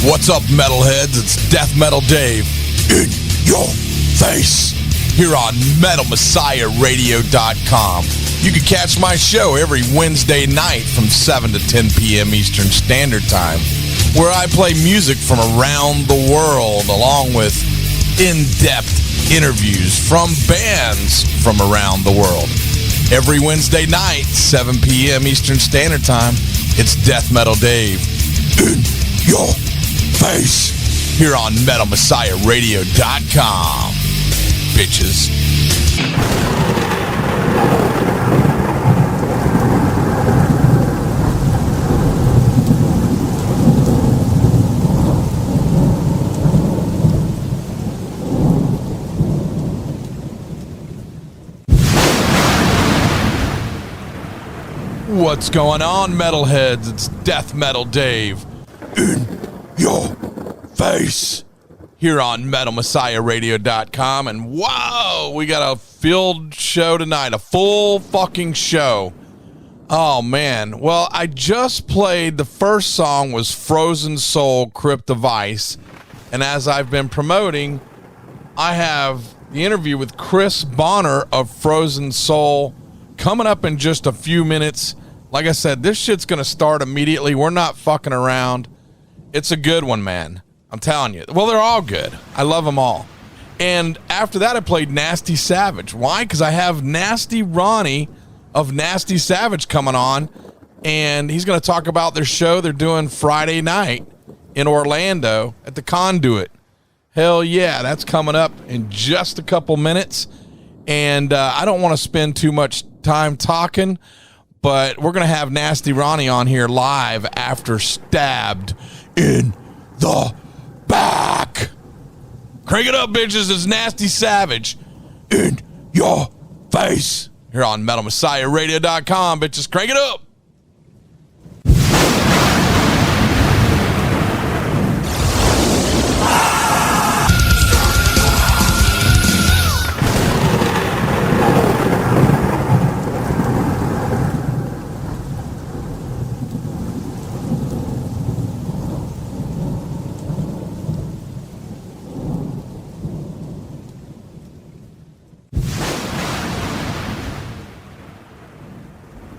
What's up, metalheads? It's Death Metal Dave in your face here on MetalMessiahRadio.com. You can catch my show every Wednesday night from 7 to 10 p.m. Eastern Standard Time, where I play music from around the world, along with in-depth interviews from bands from around the world. Every Wednesday night, 7 p.m. Eastern Standard Time, it's Death Metal Dave in your face here on MetalMessiahRadio.com, bitches. What's going on, metalheads? It's Death Metal Dave in your face here on MetalMessiahRadio.com. And whoa, we got a filled show tonight, a full fucking show. Oh man, well, I just played, the first song was Frozen Soul, Crypt of Ice, and as I've been promoting, I have the interview with Chris Bonner of Frozen Soul coming up in just a few minutes. Like I said, this shit's gonna start immediately. We're not fucking around. It's a good one, man. I'm telling you. Well, they're all good. I love them all. And after that, I played Nasty Savage. Why? Because I have Nasty Ronnie of Nasty Savage coming on, and he's going to talk about their show they're doing Friday night in Orlando at the Conduit. Hell yeah, that's coming up in just a couple minutes. And I don't want to spend too much time talking, but we're going to have Nasty Ronnie on here live after Stabbed in the Back. Crank it up, bitches. It's Nasty Savage in your face here on MetalMessiahRadio.com, bitches. Crank it up.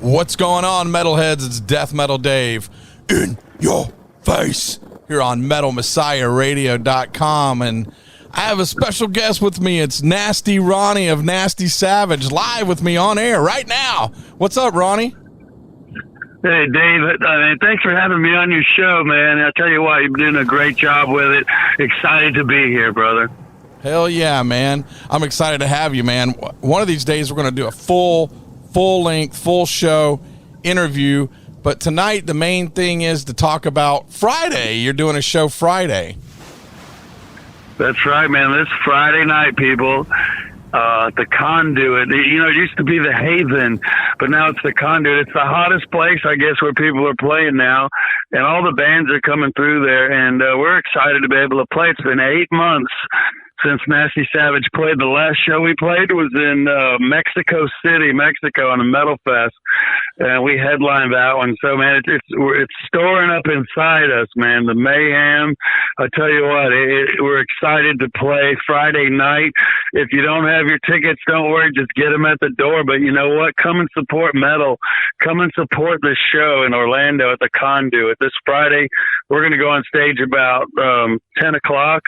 What's going on, metalheads? It's Death Metal Dave in your face here on MetalMessiahRadio.com, and I have a special guest with me. It's Nasty Ronnie of Nasty Savage live with me on air right now. What's up, Ronnie? Hey, Dave. Thanks for having me on your show, man. I'll tell you what, you're doing a great job with it. Excited to be here, brother. Hell yeah, man. I'm excited to have you, man. One of these days, we're going to do a full-length, full show interview. But tonight, the main thing is to talk about Friday. You're doing a show Friday. That's right, man. This Friday night, people, the Conduit. You know, it used to be the Haven, but now it's the Conduit. It's the hottest place, I guess, where people are playing now. And all the bands are coming through there. And we're excited to be able to play. It's been 8 months since Nasty Savage played. The last show we played was in Mexico City, Mexico, on a metal fest, and we headlined that one. So, man, it's storing up inside us, man. The mayhem. I tell you what, we're excited to play Friday night. If you don't have your tickets, don't worry, just get them at the door. But you know what? Come and support metal. Come and support this show in Orlando at the Conduit this Friday. We're going to go on stage about 10 o'clock,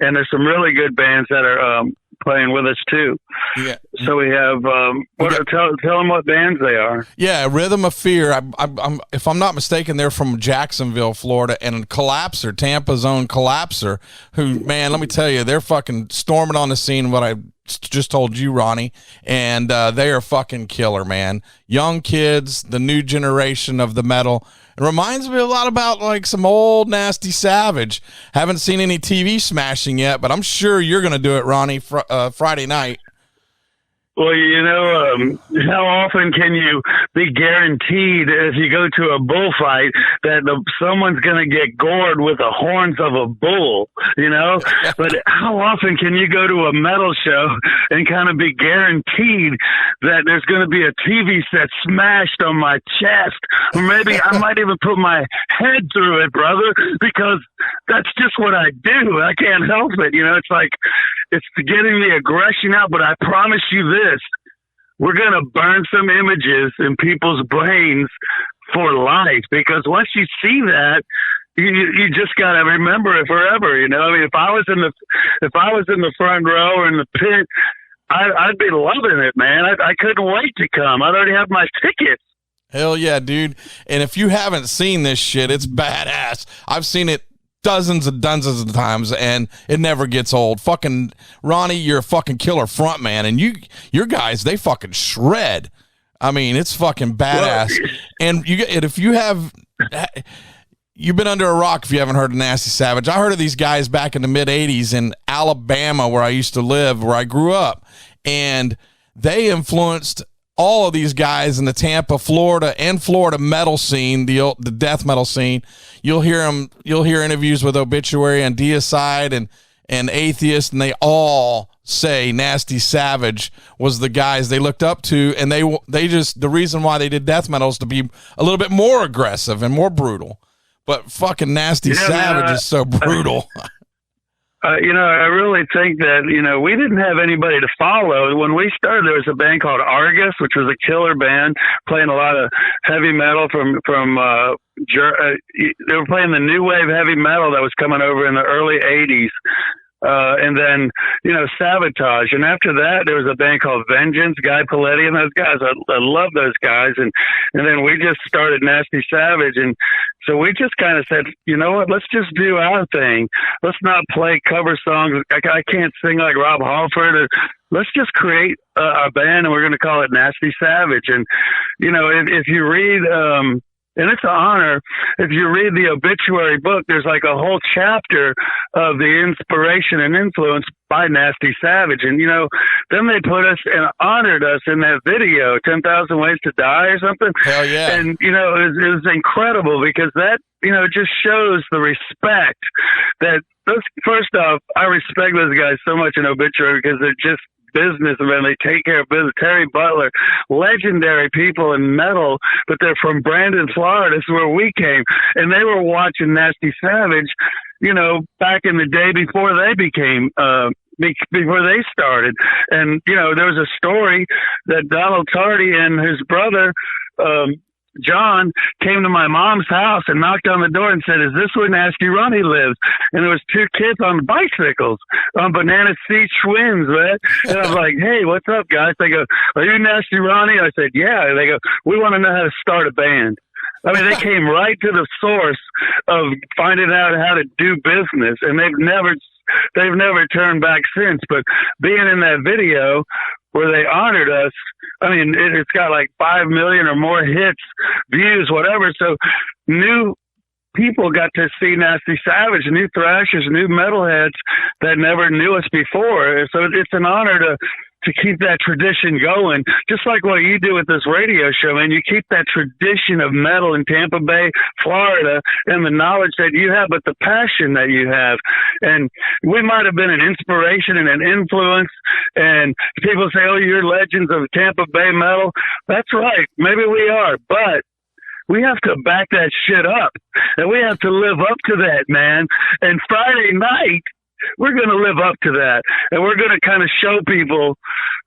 and there's some really good bands that are playing with us too. Yeah. So we have tell them what bands they are. Yeah, Rhythm of Fear. I'm if I'm not mistaken, they're from Jacksonville, Florida, and Collapser, Tampa's own Collapser, who, man, let me tell you, they're fucking storming on the scene. What I just told you, Ronnie, and they are fucking killer, man. Young kids, the new generation of the metal. It reminds me a lot about like some old Nasty Savage. Haven't seen any TV smashing yet, but I'm sure you're going to do it, Ronnie, Friday night. Well, you know, how often can you be guaranteed if you go to a bullfight that someone's going to get gored with the horns of a bull, you know? But how often can you go to a metal show and kind of be guaranteed that there's going to be a TV set smashed on my chest? Or maybe I might even put my head through it, brother, because that's just what I do. I can't help it. You know, it's like, it's getting the aggression out, but I promise you this, we're going to burn some images in people's brains for life, because once you see that, you just got to remember it forever. You know, I mean, if I was in the front row or in the pit, I'd be loving it, man. I couldn't wait to come. I'd already have my tickets. Hell yeah, dude. And if you haven't seen this shit, it's badass. I've seen it dozens of times, and it never gets old. Fucking Ronnie, you're a fucking killer front man, and your guys, they fucking shred. I mean, it's fucking badass. Well, and if you have, you've been under a rock if you haven't heard of Nasty Savage. I heard of these guys back in the mid 80s in Alabama, where I used to live, where I grew up, and they influenced all of these guys in the Tampa, Florida metal scene, the death metal scene. You'll hear interviews with Obituary and Deicide and Atheist, and they all say Nasty Savage was the guys they looked up to, and they just, the reason why they did death metal is to be a little bit more aggressive and more brutal. But fucking Nasty Savage is so brutal. You know, I really think that, you know, we didn't have anybody to follow. When we started, there was a band called Argus, which was a killer band, playing a lot of heavy metal they were playing the new wave heavy metal that was coming over in the early 80s. And then, you know, Sabotage. And after that, there was a band called Vengeance, Guy Paletti and those guys. I love those guys. And then we just started Nasty Savage. And so we just kind of said, you know what, let's just do our thing. Let's not play cover songs. I can't sing like Rob Halford. Let's just create a band, and we're going to call it Nasty Savage. And, you know, if you read, and it's an honor, if you read the Obituary book, there's like a whole chapter of the inspiration and influence by Nasty Savage. And, you know, then they put us and honored us in that video, 10,000 Ways to Die or something. Hell yeah. And, you know, it was incredible, because that, you know, just shows the respect that those, first off, I respect those guys so much in Obituary, because they're just businessmen. They take care of business. Terry Butler, legendary people in metal, but they're from Brandon, Florida. This is where we came, and they were watching Nasty Savage, you know, back in the day before they became, before they started. And, you know, there was a story that Donald Tardy and his brother, John, came to my mom's house and knocked on the door and said, "Is this where Nasty Ronnie lives?" And there was two kids on bicycles on Banana Seat Twins, man. And I was like, "Hey, what's up, guys?" They go, "Are you Nasty Ronnie?" I said, "Yeah." And they go, "We want to know how to start a band." I mean, they came right to the source of finding out how to do business, and they've never turned back since. But being in that video where they honored us, I mean, it's got like 5 million or more hits, views, whatever. So new people got to see Nasty Savage, new thrashers, new metalheads that never knew us before. So it's an honor to keep that tradition going, just like what you do with this radio show, man. You keep that tradition of metal in Tampa Bay, Florida, and the knowledge that you have, but the passion that you have. And we might have been an inspiration and an influence, and people say, "Oh, you're legends of Tampa Bay metal." That's right. Maybe we are, but we have to back that shit up, and we have to live up to that, man. And Friday night, we're going to live up to that, and we're going to kind of show people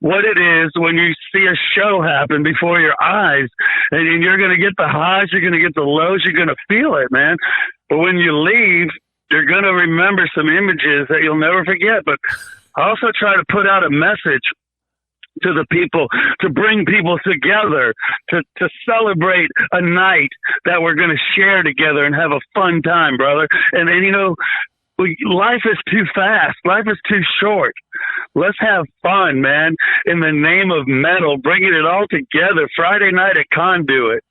what it is when you see a show happen before your eyes, and you're going to get the highs, you're going to get the lows, you're going to feel it, man. But when you leave, you're going to remember some images that you'll never forget. But I also try to put out a message to the people, to bring people together, to celebrate a night that we're going to share together and have a fun time, brother. And you know, life is too fast. Life is too short. Let's have fun, man. In the name of metal, bringing it all together. Friday night at Conduit.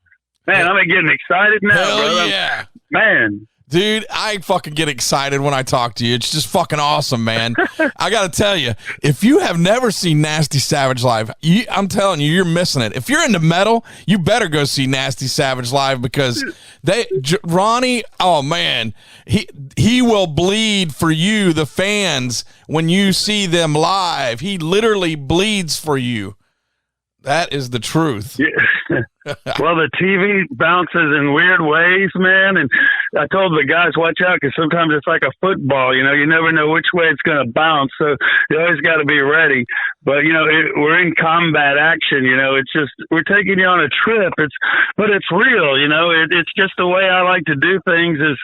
Man, I'm getting excited now, Hell brother. Yeah. Man. Dude, I fucking get excited when I talk to you. It's just fucking awesome, man. I got to tell you, if you have never seen Nasty Savage live, I'm telling you, you're missing it. If you're into metal, you better go see Nasty Savage live, because Ronnie, oh man, he will bleed for you, the fans, when you see them live. He literally bleeds for you. That is the truth. Yeah. Well, the TV bounces in weird ways, man. And I told the guys, watch out, because sometimes it's like a football. You know, you never know which way it's going to bounce. So you always got to be ready. But, you know, we're in combat action. You know, it's just we're taking you on a trip. But it's real. You know, it's just the way I like to do things is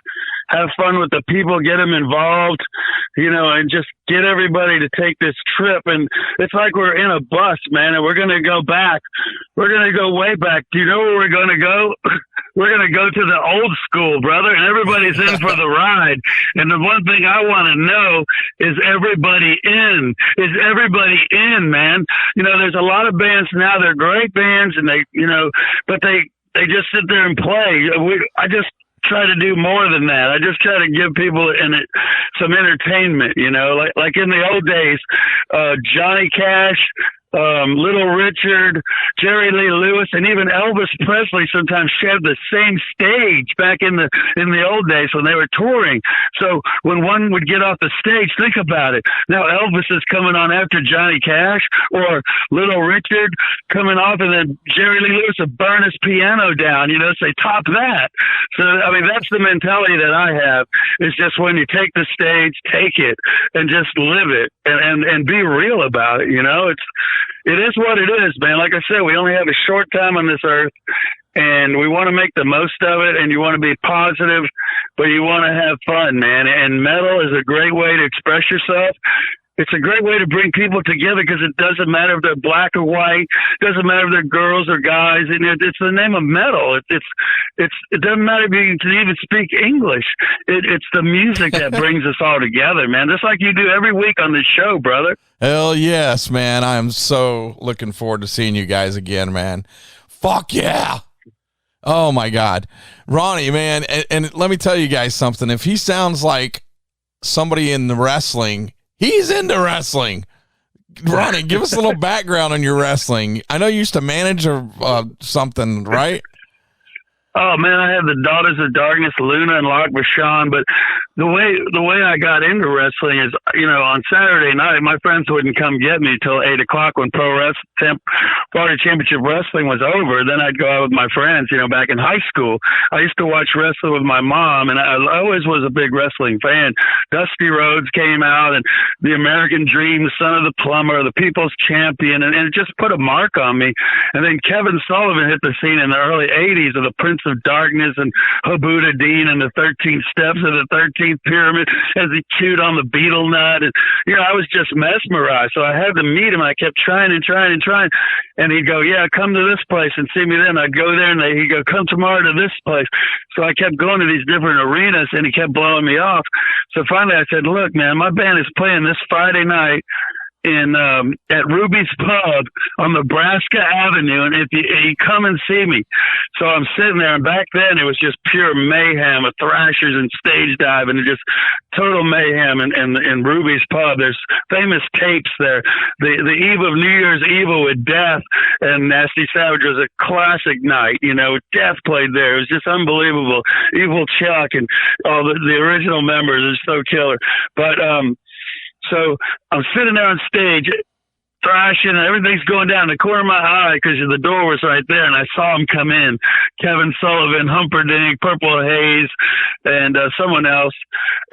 have fun with the people, get them involved, you know, and just get everybody to take this trip. And it's like we're in a bus, man, and we're going to go back. We're going to go way back. Do you know where we're going to go? We're going to go to the old school, brother, and everybody's in for the ride. And the one thing I want to know is everybody in? Is everybody in, man? You know, there's a lot of bands now. They're great bands, and they, you know, but they just sit there and play. I just try to do more than that. I just try to give people some entertainment, you know, like in the old days, Johnny Cash, Little Richard, Jerry Lee Lewis, and even Elvis Presley sometimes shared the same stage back in the old days when they were touring. So when one would get off the stage, think about it. Now Elvis is coming on after Johnny Cash, or Little Richard coming off, and then Jerry Lee Lewis would burn his piano down, you know, say top that. So, I mean, that's the mentality that I have. It's just when you take the stage, take it and just live it and be real about it. You know, it is what it is, man. Like I said, we only have a short time on this earth, and we want to make the most of it, and you want to be positive, but you want to have fun, man. And metal is a great way to express yourself. It's a great way to bring people together, because it doesn't matter if they're black or white. It doesn't matter if they're girls or guys. And it's the name of metal. It doesn't matter if you can even speak English. It's the music that brings us all together, man. Just like you do every week on this show, brother. Hell yes, man. I am so looking forward to seeing you guys again, man. Fuck yeah. Oh my God. Ronnie, man. And let me tell you guys something. If he sounds like somebody in the wrestling, he's into wrestling. Ronnie, give us a little background on your wrestling. I know you used to manage or something, right? Oh man, I have the Daughters of Darkness, Luna and Locke Vachon. But the way I got into wrestling is, you know, on Saturday night, my friends wouldn't come get me till 8:00 when Florida Championship Wrestling was over. Then I'd go out with my friends, you know, back in high school. I used to watch wrestling with my mom, and I always was a big wrestling fan. Dusty Rhodes came out, and the American Dream, the Son of the Plumber, the People's Champion, and it just put a mark on me. And then Kevin Sullivan hit the scene in the early 80s of the Prince of Darkness and Habuda Dean and the 13 Steps of the 13th Pyramid as he chewed on the beetle nut. And, you know, I was just mesmerized. So I had to meet him. I kept trying. And he'd go, yeah, come to this place and see me then. I'd go there, and he'd go, come tomorrow to this place. So I kept going to these different arenas, and he kept blowing me off. So finally I said, look, man, my band is playing this Friday night at Ruby's Pub on Nebraska Avenue, and if you come and see me. So I'm sitting there, and back then it was just pure mayhem with thrashers and stage dive and just total mayhem in Ruby's Pub. There's famous tapes there. The eve of New Year's Evil with Death and Nasty Savage was a classic night. You know, Death played there. It was just unbelievable. Evil Chuck and all the original members is so killer. But so I'm sitting there on stage, thrashing, and everything's going down the corner of my eye because the door was right there, and I saw him come in. Kevin Sullivan, Humperdinck, Purple Haze, and someone else.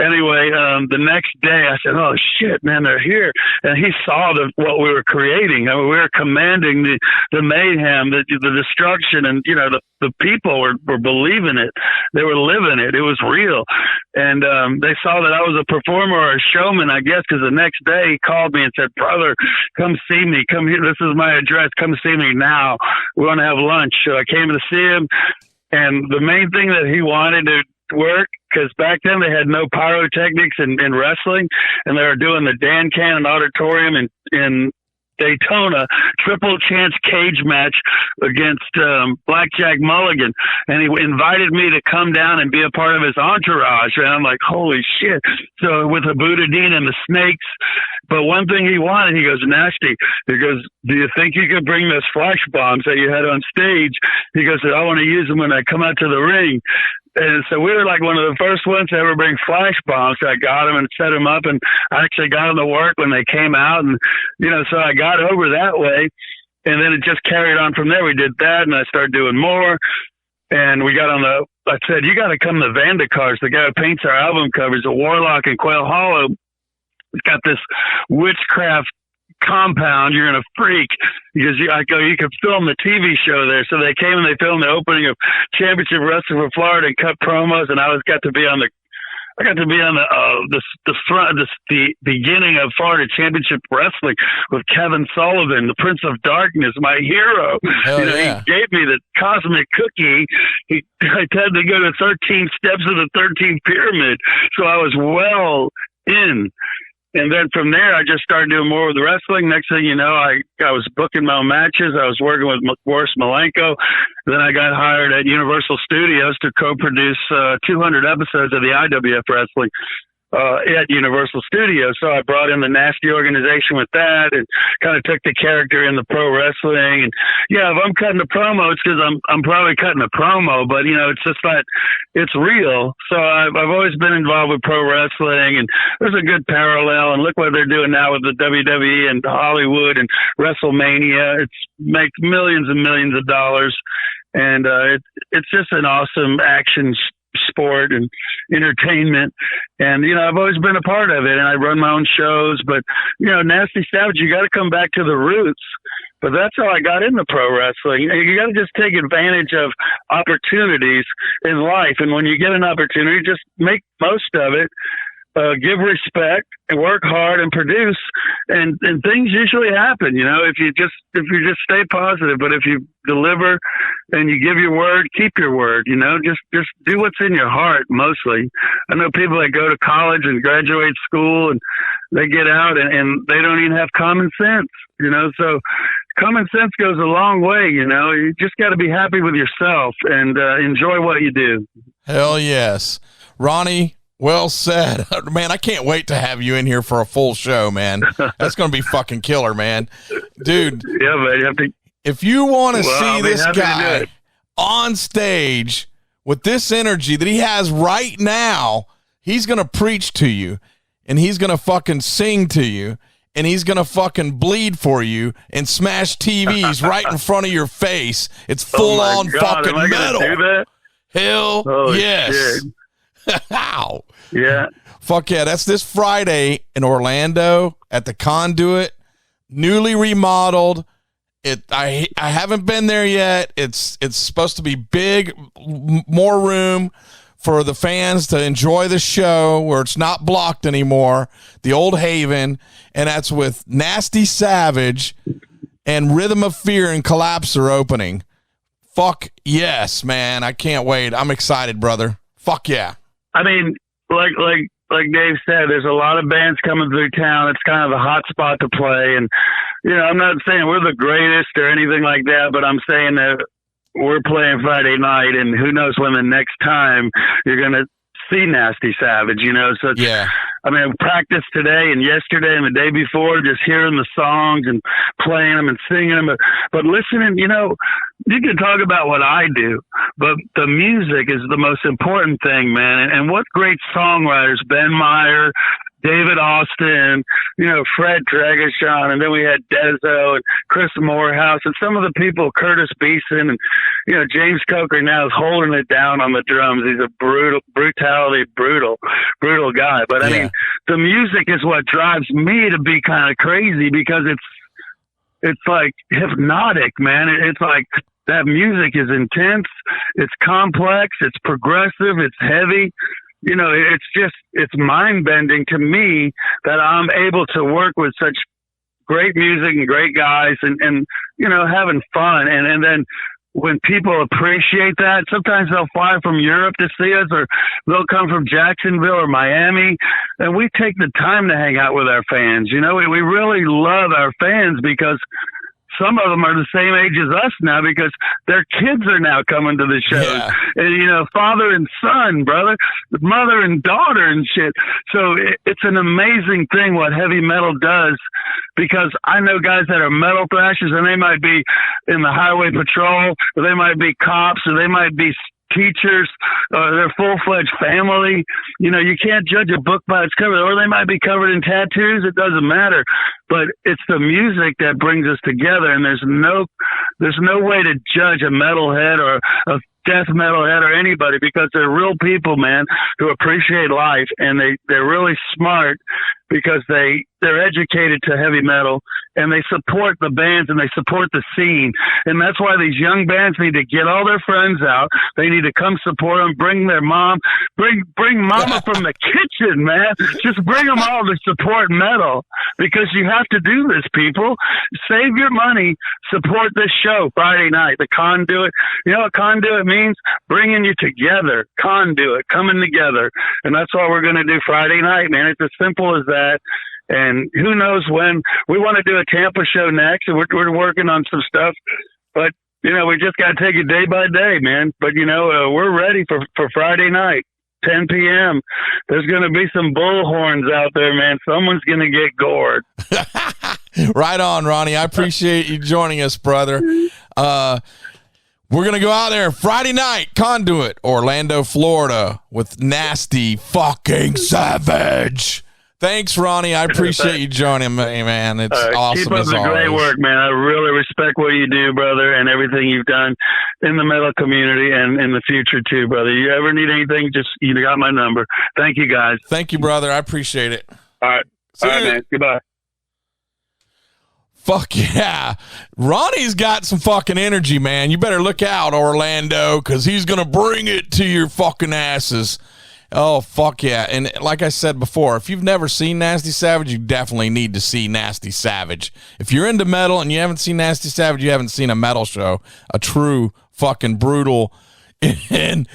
Anyway, the next day I said, oh, shit, man, they're here. And he saw what we were creating. I mean, we were commanding the mayhem, the destruction, and, you know, the people were believing it. They were living it. It was real. And they saw that I was a performer or a showman, I guess, because the next day he called me and said, brother, come see me. Come here. This is my address. Come see me now. We want to have lunch. So I came to see him. And the main thing that he wanted to work, because back then they had no pyrotechnics in wrestling, and they were doing the Dan Cannon Auditorium in Daytona, triple chance cage match against Blackjack Mulligan, and he invited me to come down and be a part of his entourage. And I'm like, holy shit. So with Habuda Dean and the Snakes. But one thing he wanted, he goes, Nasty, he goes, do you think you could bring those flash bombs that you had on stage? He goes, I want to use them when I come out to the ring. And so we were like one of the first ones to ever bring flash bombs. So I got them and set them up, and I actually got them to work when they came out. And, you know, so I got over that way. and then it just carried on from there. We did that, and I started doing more. And we got on I said, you got to come to Vandicars. The guy who paints our album covers at Warlock and Quail Hollow. He's got this witchcraft compound. You're going to freak because I go, you could film the TV show there. So they came and they filmed the opening of Championship Wrestling for Florida and cut promos. And I got to be on the beginning of Florida Championship Wrestling with Kevin Sullivan, the Prince of Darkness, my hero. Yeah. He gave me the cosmic cookie. I had to go to 13 steps of the 13th pyramid, so I was well in. And then from there, I just started doing more with the wrestling. Next thing you know, I was booking my own matches. I was working with Boris Malenko. Then I got hired at Universal Studios to co-produce 200 episodes of the IWF Wrestling at Universal Studios. So I brought in the Nasty organization with that and kind of took the character in the pro wrestling. And yeah, if I'm cutting a promo, it's because I'm probably cutting a promo, but it's just that it's real. So I've always been involved with pro wrestling, and there's a good parallel. And look what they're doing now with the WWE and Hollywood and WrestleMania. It's makes millions and millions of dollars. And it's just an awesome action sport and entertainment. And, I've always been a part of it, and I run my own shows. But, Nasty Savage, you got to come back to the roots. But that's how I got into pro wrestling. You got to just take advantage of opportunities in life. And when you get an opportunity, just make most of it. Give respect and work hard and produce, and things usually happen. If you just stay positive, but if you deliver and you give your word, keep your word. Just do what's in your heart. Mostly, I know people that go to college and graduate school and they get out and they don't even have common sense. So common sense goes a long way. You just got to be happy with yourself and enjoy what you do. Hell yes, Ronnie. Well said. Man, I can't wait to have you in here for a full show, man. That's going to be fucking killer, man. Dude. Yeah, man. If you want to see this guy on stage with this energy that he has right now, he's going to preach to you, and he's going to fucking sing to you, and he's going to fucking bleed for you and smash TVs right in front of your face. It's full on fucking metal. Do that? Hell yes. Shit. Wow. Yeah. Fuck yeah. That's this Friday in Orlando at the Conduit, newly remodeled. I haven't been there yet. It's supposed to be big, more room for the fans to enjoy the show where it's not blocked anymore. The Old Haven, and that's with Nasty Savage and Rhythm of Fear and Collapse are opening. Fuck yes, man. I can't wait. I'm excited, brother. Fuck yeah. I mean, like Dave said, there's a lot of bands coming through town. It's kind of a hot spot to play. And, I'm not saying we're the greatest or anything like that, but I'm saying that we're playing Friday night, and who knows when the next time you're going to see Nasty Savage, So yeah. I mean, practice today and yesterday and the day before, just hearing the songs and playing them and singing them. But listening, you can talk about what I do, but the music is the most important thing, man. And what great songwriters, Ben Meyer, David Austin, Fred Dragoshan, and then we had Dezo and Chris Morehouse and some of the people, Curtis Beeson and, James Coker now is holding it down on the drums. He's a brutal guy. But I mean, the music is what drives me to be kind of crazy because it's like hypnotic, man. It's like that music is intense. It's complex. It's progressive. It's heavy. It's mind bending to me that I'm able to work with such great music and great guys and having fun. And then when people appreciate that, sometimes they'll fly from Europe to see us, or they'll come from Jacksonville or Miami, and we take the time to hang out with our fans. We really love our fans because some of them are the same age as us now because their kids are now coming to the shows. Yeah. And, father and son, brother, mother and daughter and shit. So it's an amazing thing what heavy metal does, because I know guys that are metal thrashers and they might be in the highway patrol, or they might be cops, or they might be teachers, their full-fledged family. You know, you can't judge a book by its cover, or they might be covered in tattoos. It doesn't matter. But it's the music that brings us together, and there's no way to judge a metalhead or a death metalhead or anybody, because they're real people, man, who appreciate life, and they're really smart because they're educated to heavy metal, and they support the bands and they support the scene. And that's why these young bands need to get all their friends out. They need to come support them, bring their mom, bring mama from the kitchen, man. Just bring them all to support metal, because you have to do this, people. Save your money, support this show Friday night, the Conduit. You know what Conduit means? Bringing you together. Conduit, coming together. And that's what we're going to do Friday night, man. It's as simple as that. And who knows when. We want to do a Tampa show next, and we're working on some stuff. But, you know, we just got to take it day by day, man. But, you know, we're ready for Friday night, 10 p.m. There's going to be some bullhorns out there, man. Someone's going to get gored. Right on, Ronnie. I appreciate you joining us, brother. We're going to go out there Friday night, Conduit, Orlando, Florida, with Nasty Fucking Savage. Thanks, Ronnie. I appreciate you joining me, man. It's awesome. Keep up the great work, man. I really respect what you do, brother, and everything you've done in the metal community and in the future, too, brother. You ever need anything, just you got my number. Thank you, guys. Thank you, brother. I appreciate it. All right. See All right, you. man. Goodbye. Fuck yeah. Ronnie's got some fucking energy, man. You better look out, Orlando, because he's going to bring it to your fucking asses. Oh, fuck yeah. And like I said before, if you've never seen Nasty Savage, you definitely need to see Nasty Savage. If you're into metal and you haven't seen Nasty Savage, you haven't seen a metal show, a true fucking brutal in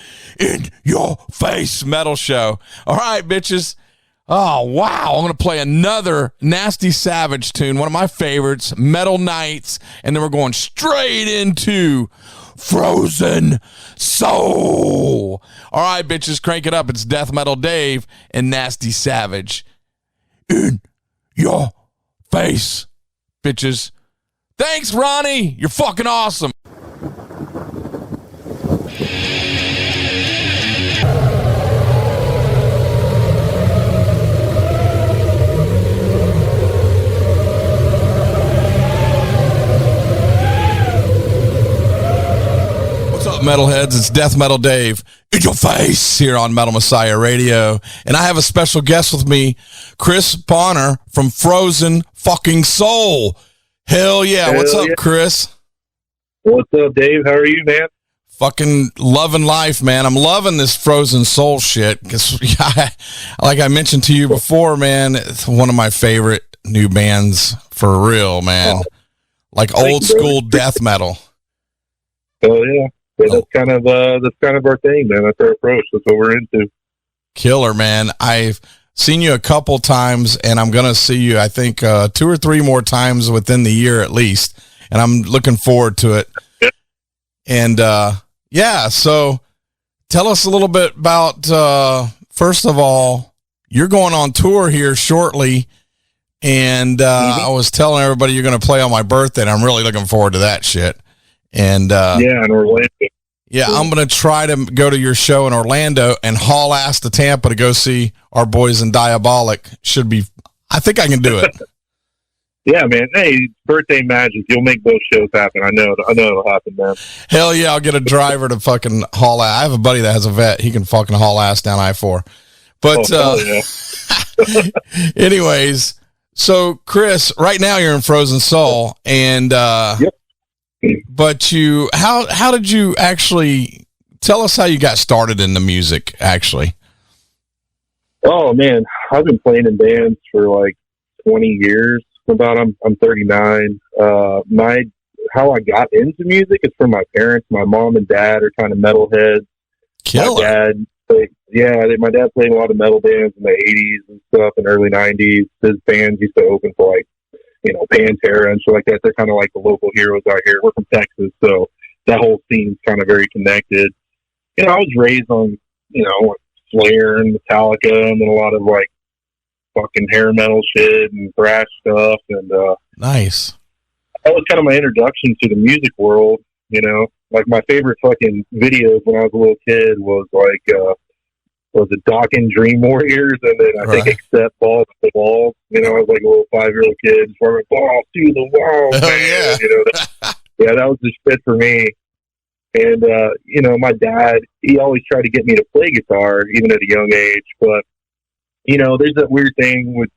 your face metal show. All right, bitches. Oh, wow. I'm going to play another Nasty Savage tune, one of my favorites, Metal Nights, and then we're going straight into Frozen Soul. All right, bitches, crank it up. It's Death Metal Dave and Nasty Savage. In your face, bitches. Thanks, Ronnie. You're fucking awesome. Metalheads, it's Death Metal Dave in your face here on Metal Messiah Radio, and I have a special guest with me, Chris Bonner from Frozen fucking Soul. Hell yeah. What's up, Chris? What's up, Dave? How are you, man? Fucking loving life, man. I'm loving this Frozen Soul shit because, like I mentioned to you before, man, it's one of my favorite new bands for real, man. Like old school death metal. Oh yeah. That's kind of our thing, man. That's our approach. That's what we're into. Killer, man. I've seen you a couple times, and I'm gonna see you, I think, 2 or 3 more times within the year at least, and I'm looking forward to it. Yep. And yeah, so tell us a little bit about first of all, you're going on tour here shortly, and I was telling everybody you're gonna play on my birthday, and I'm really looking forward to that shit. And yeah, in Orlando. Yeah, I'm going to try to go to your show in Orlando and haul ass to Tampa to go see our boys in Diabolic. I think I can do it. Yeah, man. Hey, birthday magic. You'll make those shows happen. I know it'll happen, man. Hell yeah, I'll get a driver to fucking haul ass. I have a buddy that has a vet. He can fucking haul ass down I-4. But anyways, so Chris, right now you're in Frozen Soul, and yep. But how did you actually tell us how you got started in the music? Actually, oh man, I've been playing in bands for like 20 years. I'm 39. How I got into music is from my parents. My mom and dad are kind of metalheads. Killer. My dad played a lot of metal bands in the 80s and stuff, and early 90s. His bands used to open for like, Pantera and shit like that. They're kind of like the local heroes out here. We're from Texas, so that whole scene's kind of very connected. I was raised on, Slayer and Metallica, and then a lot of like fucking hair metal shit and thrash stuff. And nice. That was kind of my introduction to the music world. you know? Like, my favorite fucking videos when I was a little kid was was it Doc and Dream Warriors, and then I think Accept Balls to the Wall. You know, I was like a little 5-year-old kid, just running balls to the wall, man. Yeah. You know, yeah, that was the shit for me. And, you know, my dad, he always tried to get me to play guitar, even at a young age. But, you know, there's that weird thing with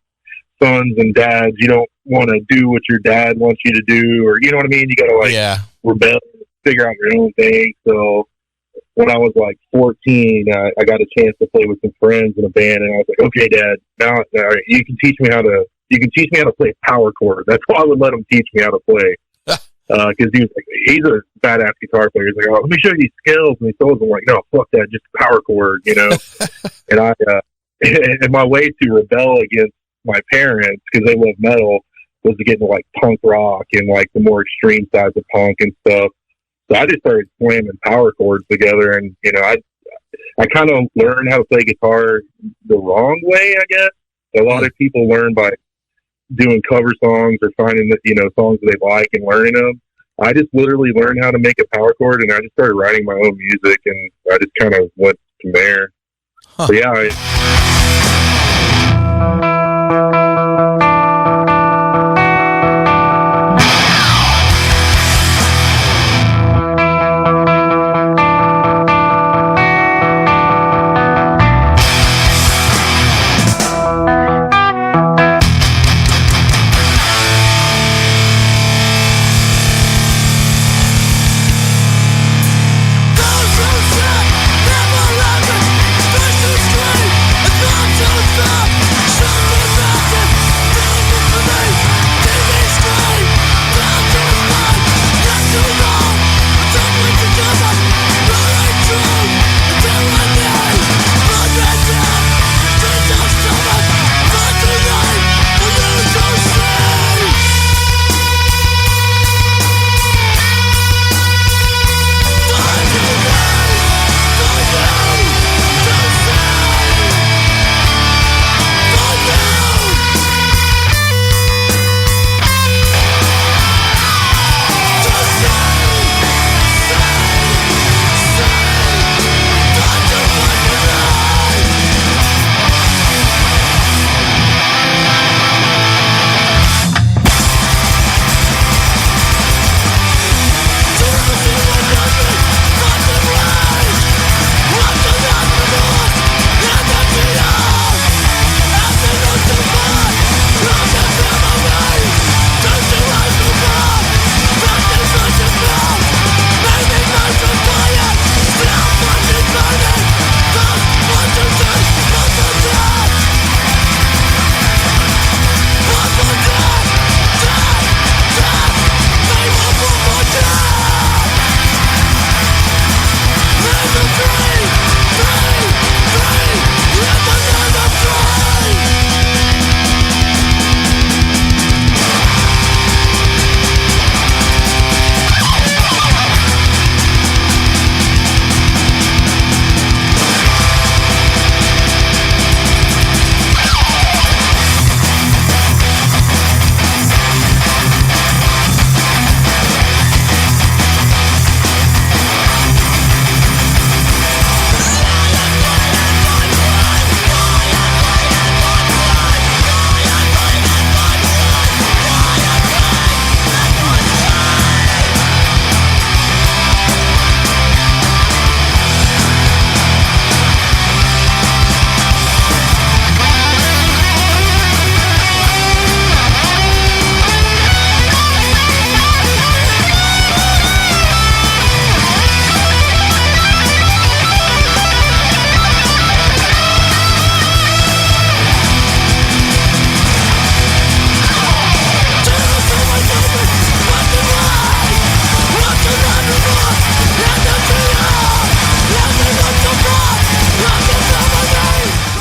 sons and dads. You don't want to do what your dad wants you to do, or, you know what I mean? You got to, like, rebel, figure out your own thing. So when I was, like, 14, I got a chance to play with some friends in a band, and I was like, okay, Dad, now you can teach me how to play power chord. That's why I would let him teach me how to play. Because he was like, he's a badass guitar player. He's like, oh, let me show you these skills. And he told him, like, no, fuck that, just power chord, you know. And and my way to rebel against my parents, because they love metal, was to get into like punk rock and like the more extreme sides of punk and stuff. So I just started slamming power chords together, and you know, I kind of learned how to play guitar the wrong way, I guess. A lot of people learn by doing cover songs or finding that, you know, songs that they like and learning them. I just literally learned how to make a power chord, and I just started writing my own music, and I just kind of went from there. So yeah.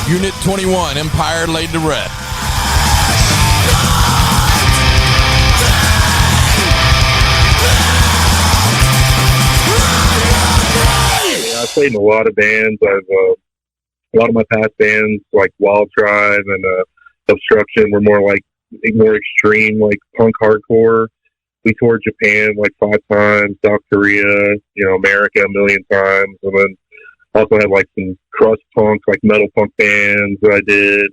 Unit 21, Empire laid to rest. I played in a lot of bands. A lot of my past bands, like Wild Tribe and Obstruction, were more extreme, like punk hardcore. we toured Japan like 5 times, South Korea, America a million times, and then also had like some crust punk, like metal punk bands that I did,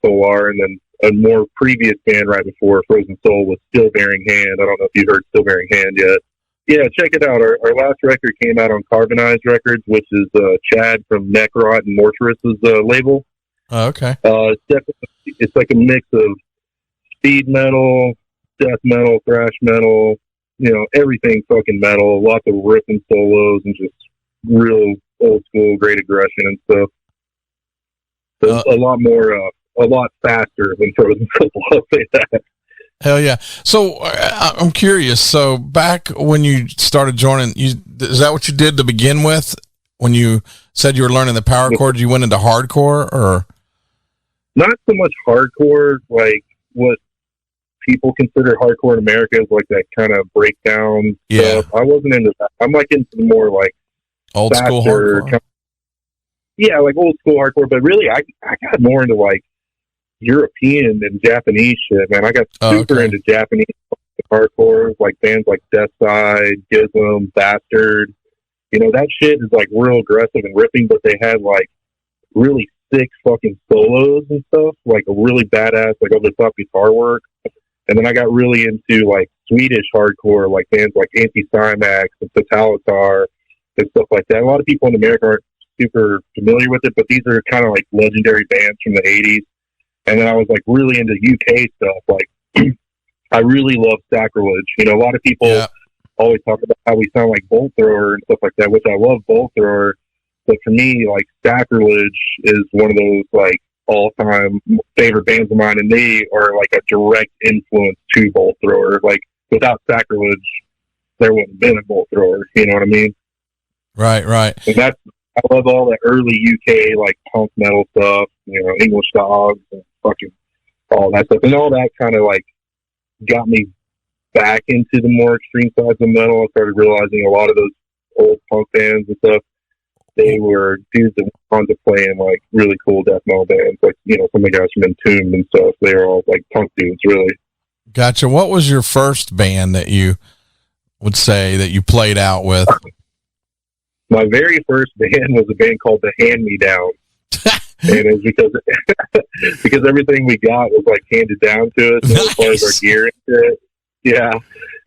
Tolar, and then a more previous band right before Frozen Soul was Still Bearing Hand. I don't know if you've heard Still Bearing Hand yet. Yeah, check it out. Our last record came out on Carbonized Records, which is Chad from Necrot and Mortuous's label. Oh, okay. It's like a mix of speed metal, death metal, thrash metal, everything fucking metal, lots of ripping solos and just real old school great aggression and stuff. So a lot faster than Frozen Soul, I'll say that. Hell yeah. So I'm curious. So back when you started joining, is that what you did to begin with? When you said you were learning the power chords, you went into hardcore, or? Not so much hardcore, like what people consider hardcore in America is like that kind of breakdown stuff. I wasn't into that. I'm like into the more like old school hardcore. Like old school hardcore, but really I got more into like European and Japanese shit, man. I got super into Japanese hardcore, like bands like Deathside, Gizm, Bastard. That shit is like real aggressive and ripping, but they had like really sick fucking solos and stuff, like a really badass, like over the top guitar work. And then I got really into like Swedish hardcore, like bands like Anti-Climax and Totalitar and stuff like that. A lot of people in America aren't super familiar with it, but these are kind of like legendary bands from the 80s. And then I was like really into UK stuff. Like I really love Sacrilege. A lot of people always talk about how we sound like Bolt Thrower and stuff like that, which I love Bolt Thrower. But for me, like Sacrilege is one of those like all-time favorite bands of mine, and they are like a direct influence to Bolt Thrower. Like without Sacrilege, there wouldn't have been a Bolt Thrower. You know what I mean? Right. And I love all that early UK like punk metal stuff. English Dogs and fucking all that stuff, and all that kind of like got me back into the more extreme sides of metal. I started realizing a lot of those old punk bands and stuff, they were dudes that went on to play in like really cool death metal bands, like some of the guys from Entombed and stuff. They were all like punk dudes, really. Gotcha. What was your first band that you would say that you played out with? My very first band was a band called The Hand Me Down. And it was because everything we got was like handed down to us, as far as our gear and shit. Yeah.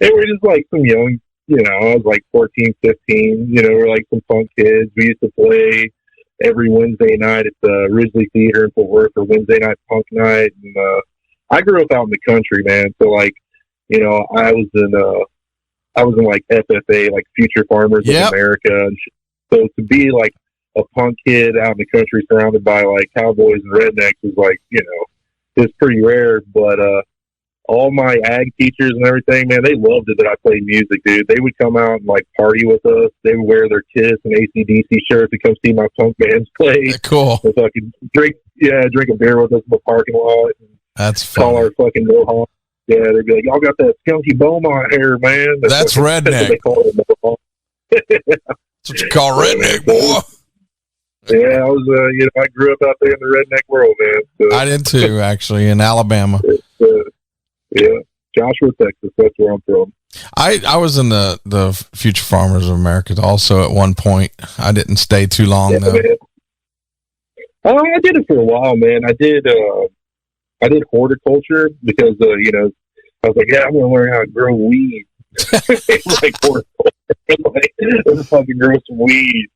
And we're just like some young, I was like 14, 15, we're like some punk kids. We used to play every Wednesday night at the Ridgely Theater in Fort Worth for Wednesday night punk night. And I grew up out in the country, man. So like, I was in like FFA, like Future Farmers of America and shit. So to be like a punk kid out in the country surrounded by like cowboys and rednecks is like, it's pretty rare. But all my ag teachers and everything, man, they loved it that I played music, dude. They would come out and like party with us. They would wear their Kiss and AC/DC shirts to come see my punk bands play. Cool. So fucking drink a beer with us in the parking lot. And that's fun. Call our fucking mohawk. Yeah, they'd be like, y'all got that skunky Beaumont hair, man. That's redneck. That's what they call it, mohawk. That's what you call redneck, boy. Yeah, I was, I grew up out there in the redneck world, man. So. I did too, actually, in Alabama. Yeah, Joshua, Texas. That's where I'm from. I was in the Future Farmers of America also at one point. I didn't stay too long though. Man. I did it for a while, man. I did horticulture because I was like, yeah, I'm gonna learn how to grow weed. Like horticulture, like let's fucking grow some weed.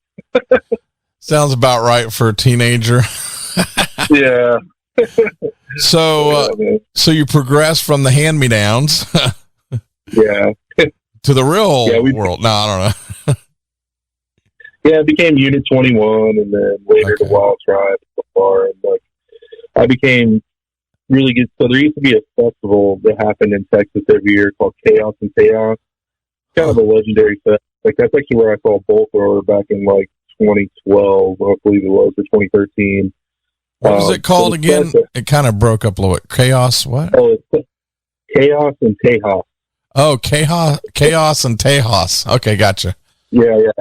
Sounds about right for a teenager. Yeah. So you progressed from the hand-me-downs yeah, to the real world. No, I don't know. Yeah, it became Unit 21 and then later the Wild Tribe and like I became really good. So there used to be a festival that happened in Texas every year called Chaos and Chaos. Kind of a legendary fest. Like that's actually where I saw Bolt Thrower back in like 2012, I believe it was, or 2013. What was it called again? It kind of broke up a little bit. Chaos, what? Oh, it's Chaos and Tejas. Oh, Chaos and Tejas. Okay, gotcha. Yeah.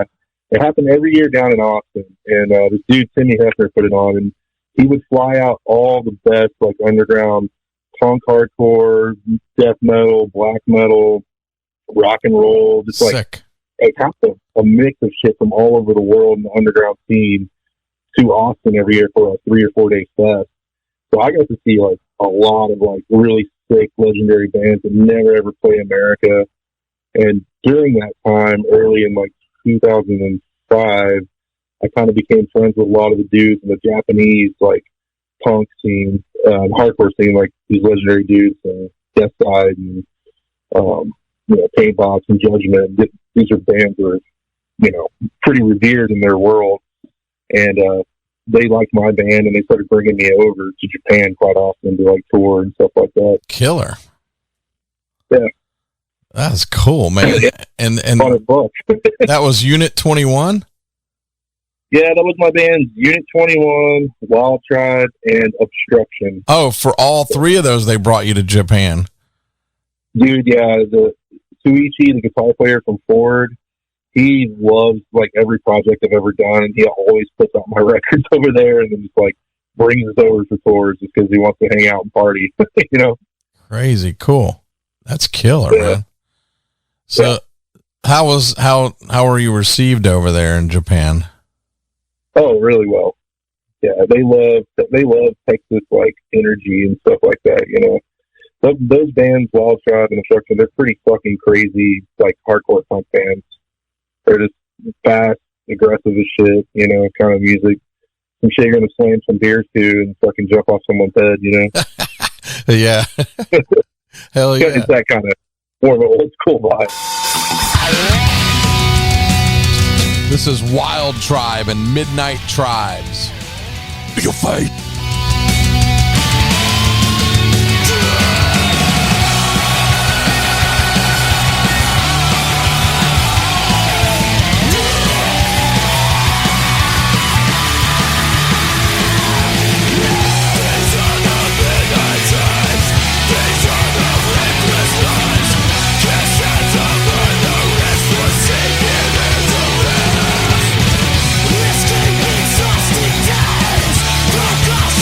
It happened every year down in Austin, and this dude, Timmy Hefner, put it on, and he would fly out all the best, like, underground punk, hardcore, death metal, black metal, rock and roll, just Sick. like kind of a mix of shit from all over the world in the underground scene to Austin every year for a 3 or 4 day fest. So I got to see like a lot of like really sick, legendary bands that never ever play America. And during that time, early in like 2005, I kind of became friends with a lot of the dudes in the Japanese like punk scene, hardcore scene, like these legendary dudes, Death Side and Paintbox and Judgment. These are bands that are pretty revered in their world, and they liked my band, and they started bringing me over to Japan quite often to like tour and stuff like that. Killer. Yeah, that's cool, man. And $100. That was Unit 21. Yeah, that was my band, Unit 21, Wild Tribe, and Obstruction. Oh, for all three of those, they brought you to Japan. Dude, yeah, the Suichi, the guitar player from Ford, he loves like every project I've ever done, and he always puts out my records over there, and then just like brings us over for tours just because he wants to hang out and party. Crazy cool. That's killer, yeah. man. So, how were you received over there in Japan? Oh, really well. Yeah, they love Texas like energy and stuff like that. Those bands, Wild Tribe and Obstruction, they're pretty fucking crazy, like hardcore punk bands. They're just fast, aggressive as shit, kind of music. Some shit you're gonna slam some beers to and fucking jump off someone's head, Yeah. Hell yeah. It's that kind of more of an old school vibe. This is Wild Tribe and Midnight Tribes. You'll fight. Escaping exhausted days, broke off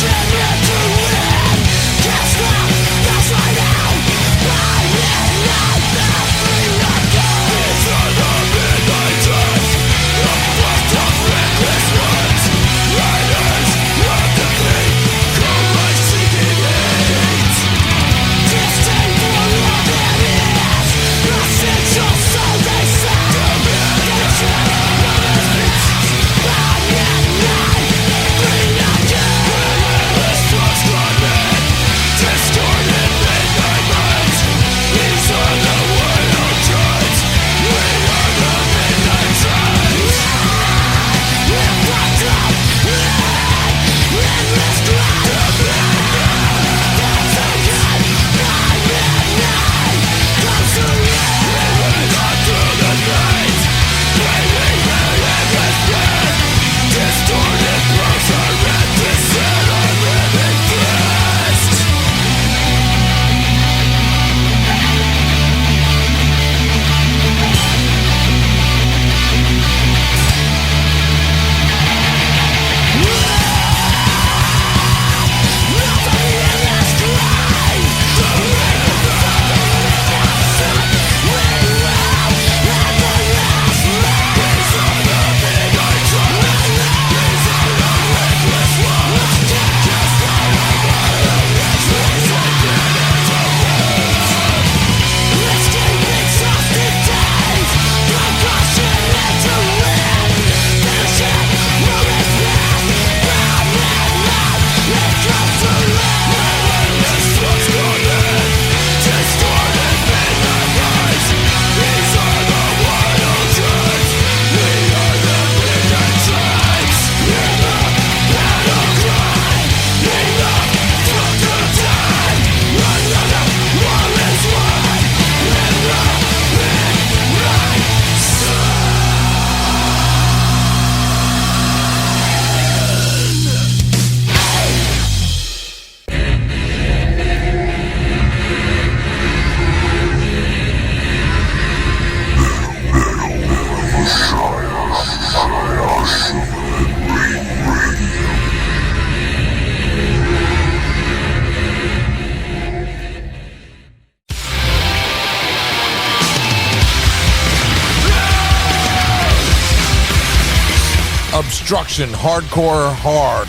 Obstruction, hardcore hard.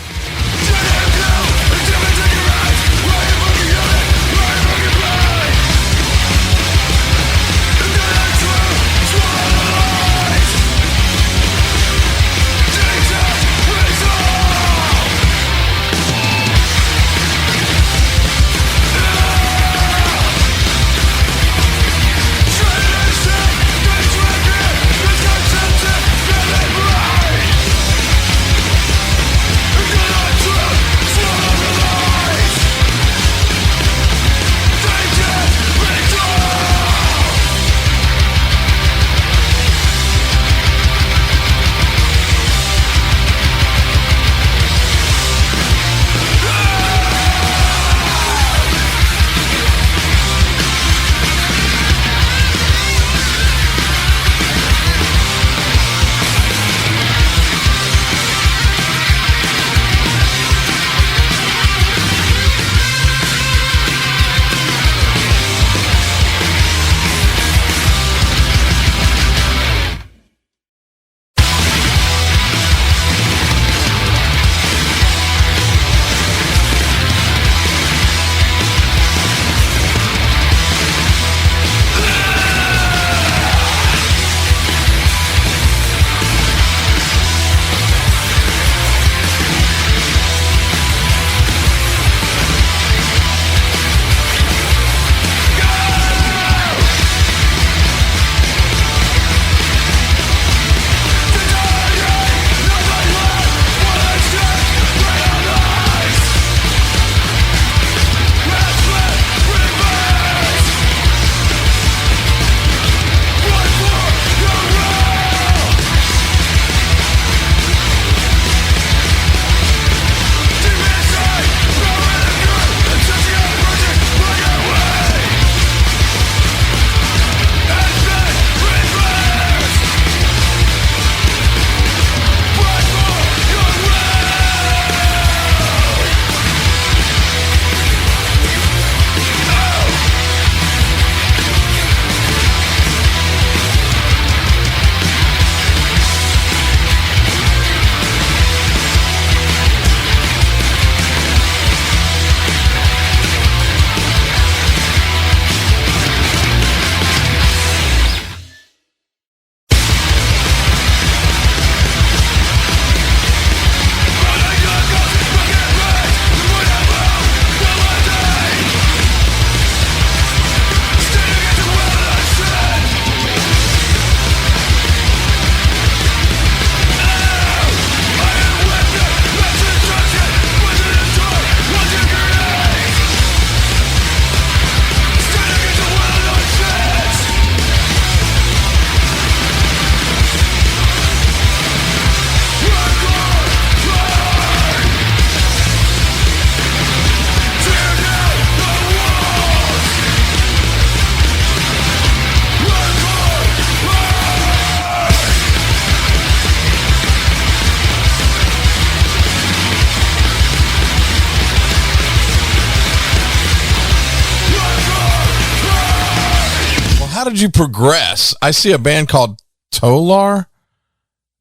How did you progress? I see a band called Tolar.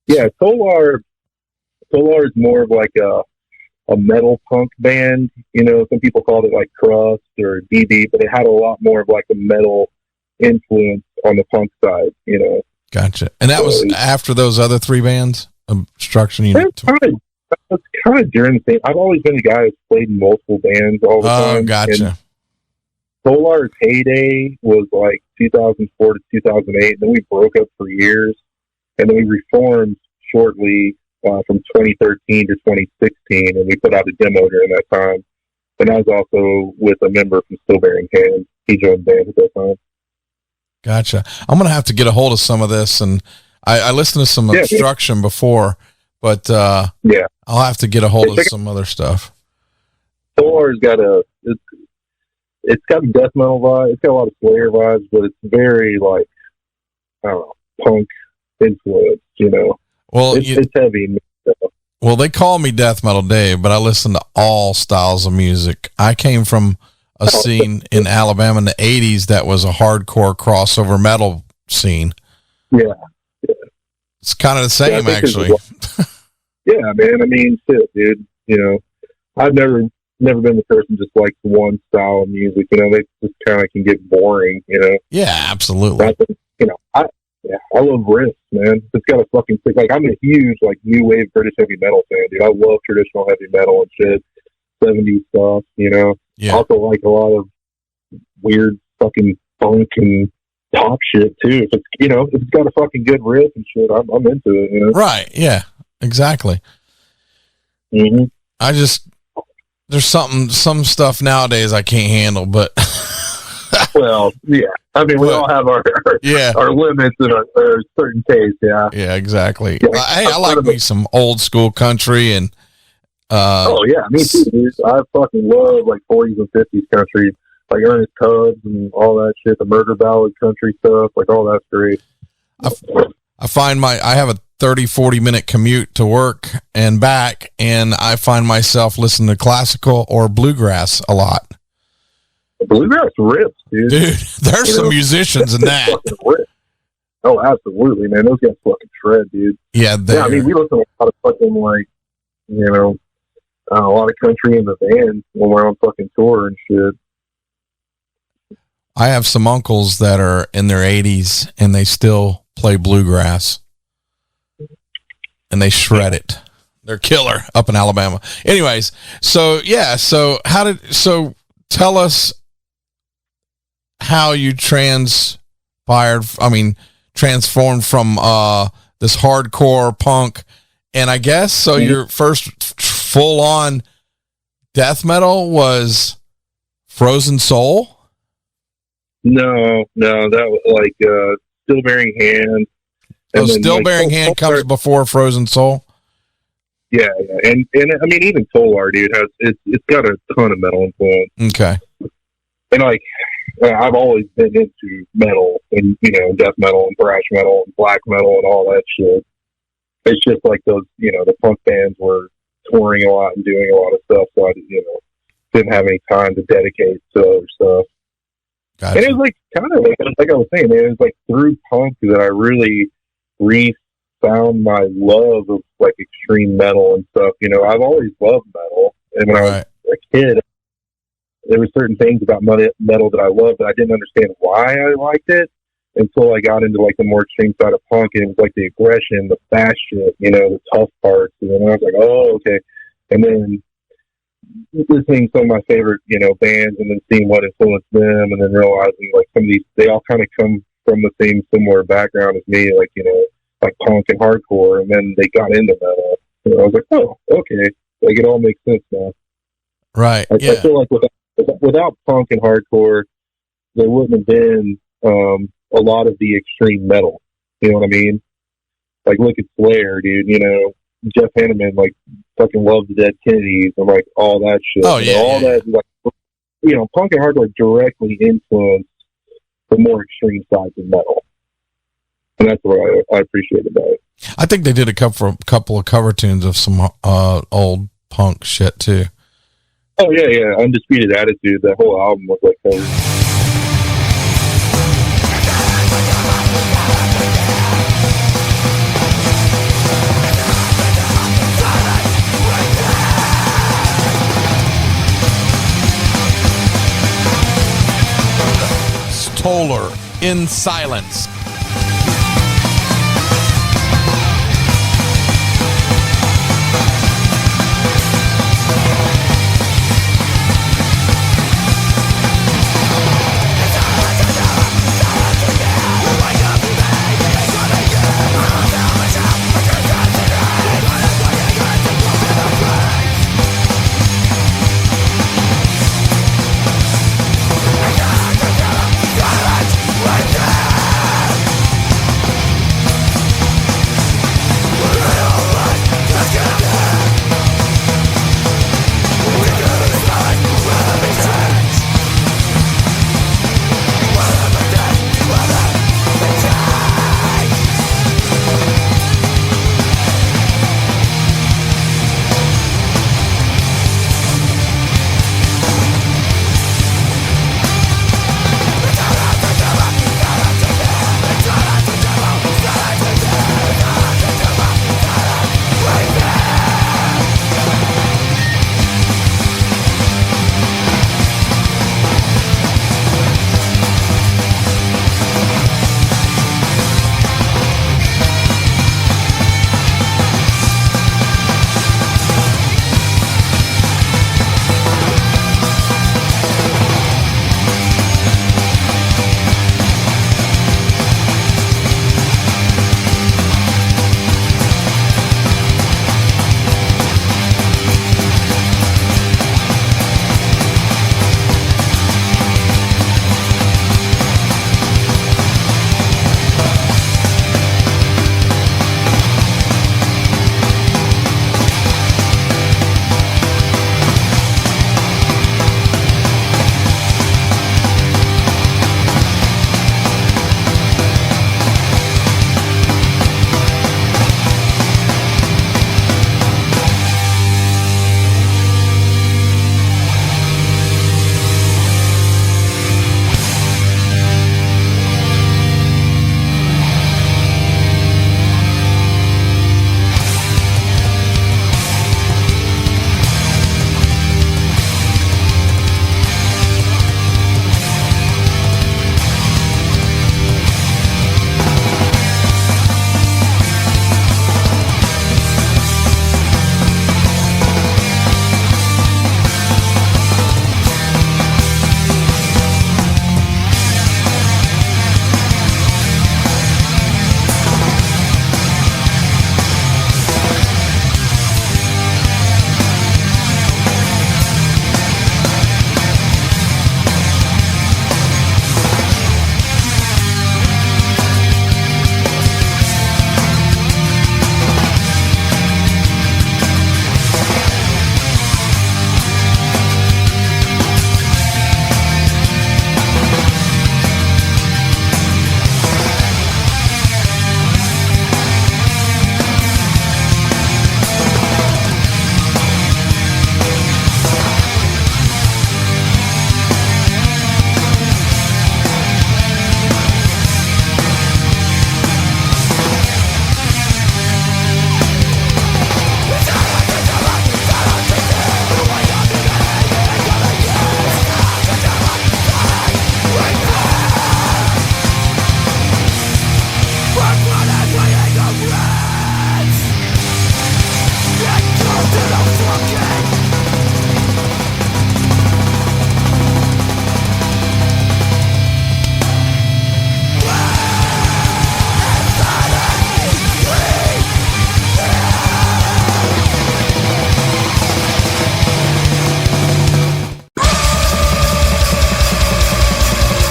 Yeah, Tolar is more of like a metal punk band. You know, some people called it like Crust or DD, but it had a lot more of like a metal influence on the punk side, you know. Gotcha. And that was after those other three bands? Obstruction. That's kind of during the same. I've always been a guy who's played in multiple bands all the time. Oh, gotcha. And Tolar's heyday was like 2004 to 2008. And then we broke up for years. And then we reformed shortly from 2013 to 2016. And we put out a demo during that time. And I was also with a member from Still Bearing Hands. He joined the band at that time. Gotcha. I'm going to have to get a hold of some of this. And I listened to some Obstruction before, but I'll have to get a hold of some other stuff. Tolar's got it's got a death metal vibe. It's got a lot of Slayer vibes, but it's very like, I don't know, punk influence, you know. Well, it's heavy. Well, they call me Death Metal Dave, but I listen to all styles of music. I came from a scene in Alabama in the 80s that was a hardcore crossover metal scene. Yeah. It's kind of the same, actually. Yeah, man. I mean, shit, dude. You know, I've never been the person just likes one style of music. You know, they just kind of can get boring. You know. Yeah, absolutely. You know, I love riffs, man. It's got a fucking like. I'm a huge like new wave British heavy metal fan, dude. I love traditional heavy metal and shit, 70s stuff. You know. Yeah. Also like a lot of weird fucking funk and pop shit too. If it's, you know, if it's got a fucking good riff and shit, I'm into it. You know. Right. Yeah. Exactly. Mm-hmm. There's some stuff nowadays I can't handle, but well, yeah. I mean, we all have our limits and our certain taste. Yeah. Yeah, exactly. Yeah. Hey, I like me some old school country and. Oh yeah, me too, dude. I fucking love like 40s and 50s country, like Ernest Tubbs and all that shit. The murder ballad country stuff, like all that's great. I find I have a 30-40 minute commute to work and back, and I find myself listening to classical or bluegrass a lot. Bluegrass rips, dude. There's some musicians in that. Oh, absolutely, man. Those guys fucking shred, dude. Yeah, I mean, we listen to a lot of fucking like, you know, a lot of country in the van when we're on fucking tour and shit. I have some uncles that are in their 80s and they still play bluegrass. And they shred it. They're killer up in Alabama. Anyways, so tell us how you transformed from this hardcore punk, and I guess so your first full on death metal was Frozen Soul? No, that was like Still Bearing Hand. Oh, Still Bearing Hand comes before Frozen Soul? Yeah. And I mean, even Tolar, dude, it's got a ton of metal influence. Okay. And like, I've always been into metal and, you know, death metal and thrash metal and black metal and all that shit. It's just like those, you know, the punk bands were touring a lot and doing a lot of stuff, so I, you know, didn't have any time to dedicate to other stuff. Gotcha. And it was like, kind of like I was saying, man, it was like through punk that I really found my love of like extreme metal and stuff. You know, I've always loved metal, and when I was a kid, there were certain things about metal that I loved, but I didn't understand why I liked it until I got into like the more extreme side of punk, and it was like the aggression, the fast shit, you know, the tough parts, and then I was like, oh, okay. And then listening to some of my favorite, you know, bands, and then seeing what influenced them, and then realizing like some of these, they all kind of come from the same similar background as me, like, you know, like punk and hardcore, and then they got into metal. And I was like, oh, okay, like it all makes sense now. Right. I feel like without punk and hardcore, there wouldn't have been a lot of the extreme metal. You know what I mean? Like, look at Slayer, dude. You know, Jeff Hanneman, like, fucking loved the Dead Kennedys and like all that shit. Oh yeah, that, like, you know, punk and hardcore directly influenced the more extreme sides of metal, and that's what I appreciate about it. I think they did a couple of cover tunes of some old punk shit too. Oh yeah, Undisputed Attitude. That whole album was like covers. Tolar, In Silence.